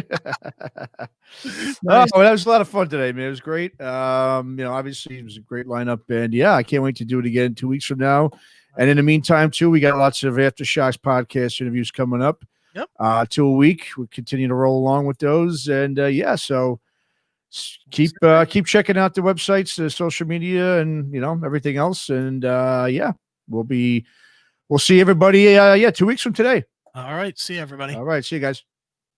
Nice. Oh, that was a lot of fun today, man. It was great. Obviously it was a great lineup, and yeah, I can't wait to do it again 2 weeks from now. And in the meantime, too, we got lots of Aftershocks podcast interviews coming up. Yep. 2 a week. We'll continue to roll along with those, and so keep checking out the websites, the social media, and everything else, and we'll see everybody 2 weeks from today. All right. See you, everybody. All right. See you guys.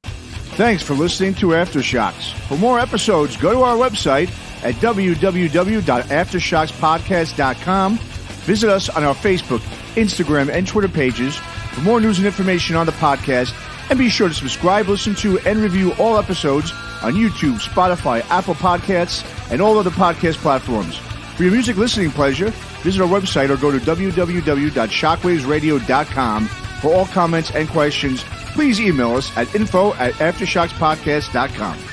Thanks for listening to Aftershocks. For more episodes, go to our website at www.aftershockspodcast.com. Visit us on our Facebook, Instagram, and Twitter pages for more news and information on the podcast. And be sure to subscribe, listen to, and review all episodes on YouTube, Spotify, Apple Podcasts, and all other podcast platforms. For your music listening pleasure, visit our website or go to www.shockwavesradio.com. For all comments and questions, please email us at info@aftershockspodcast.com.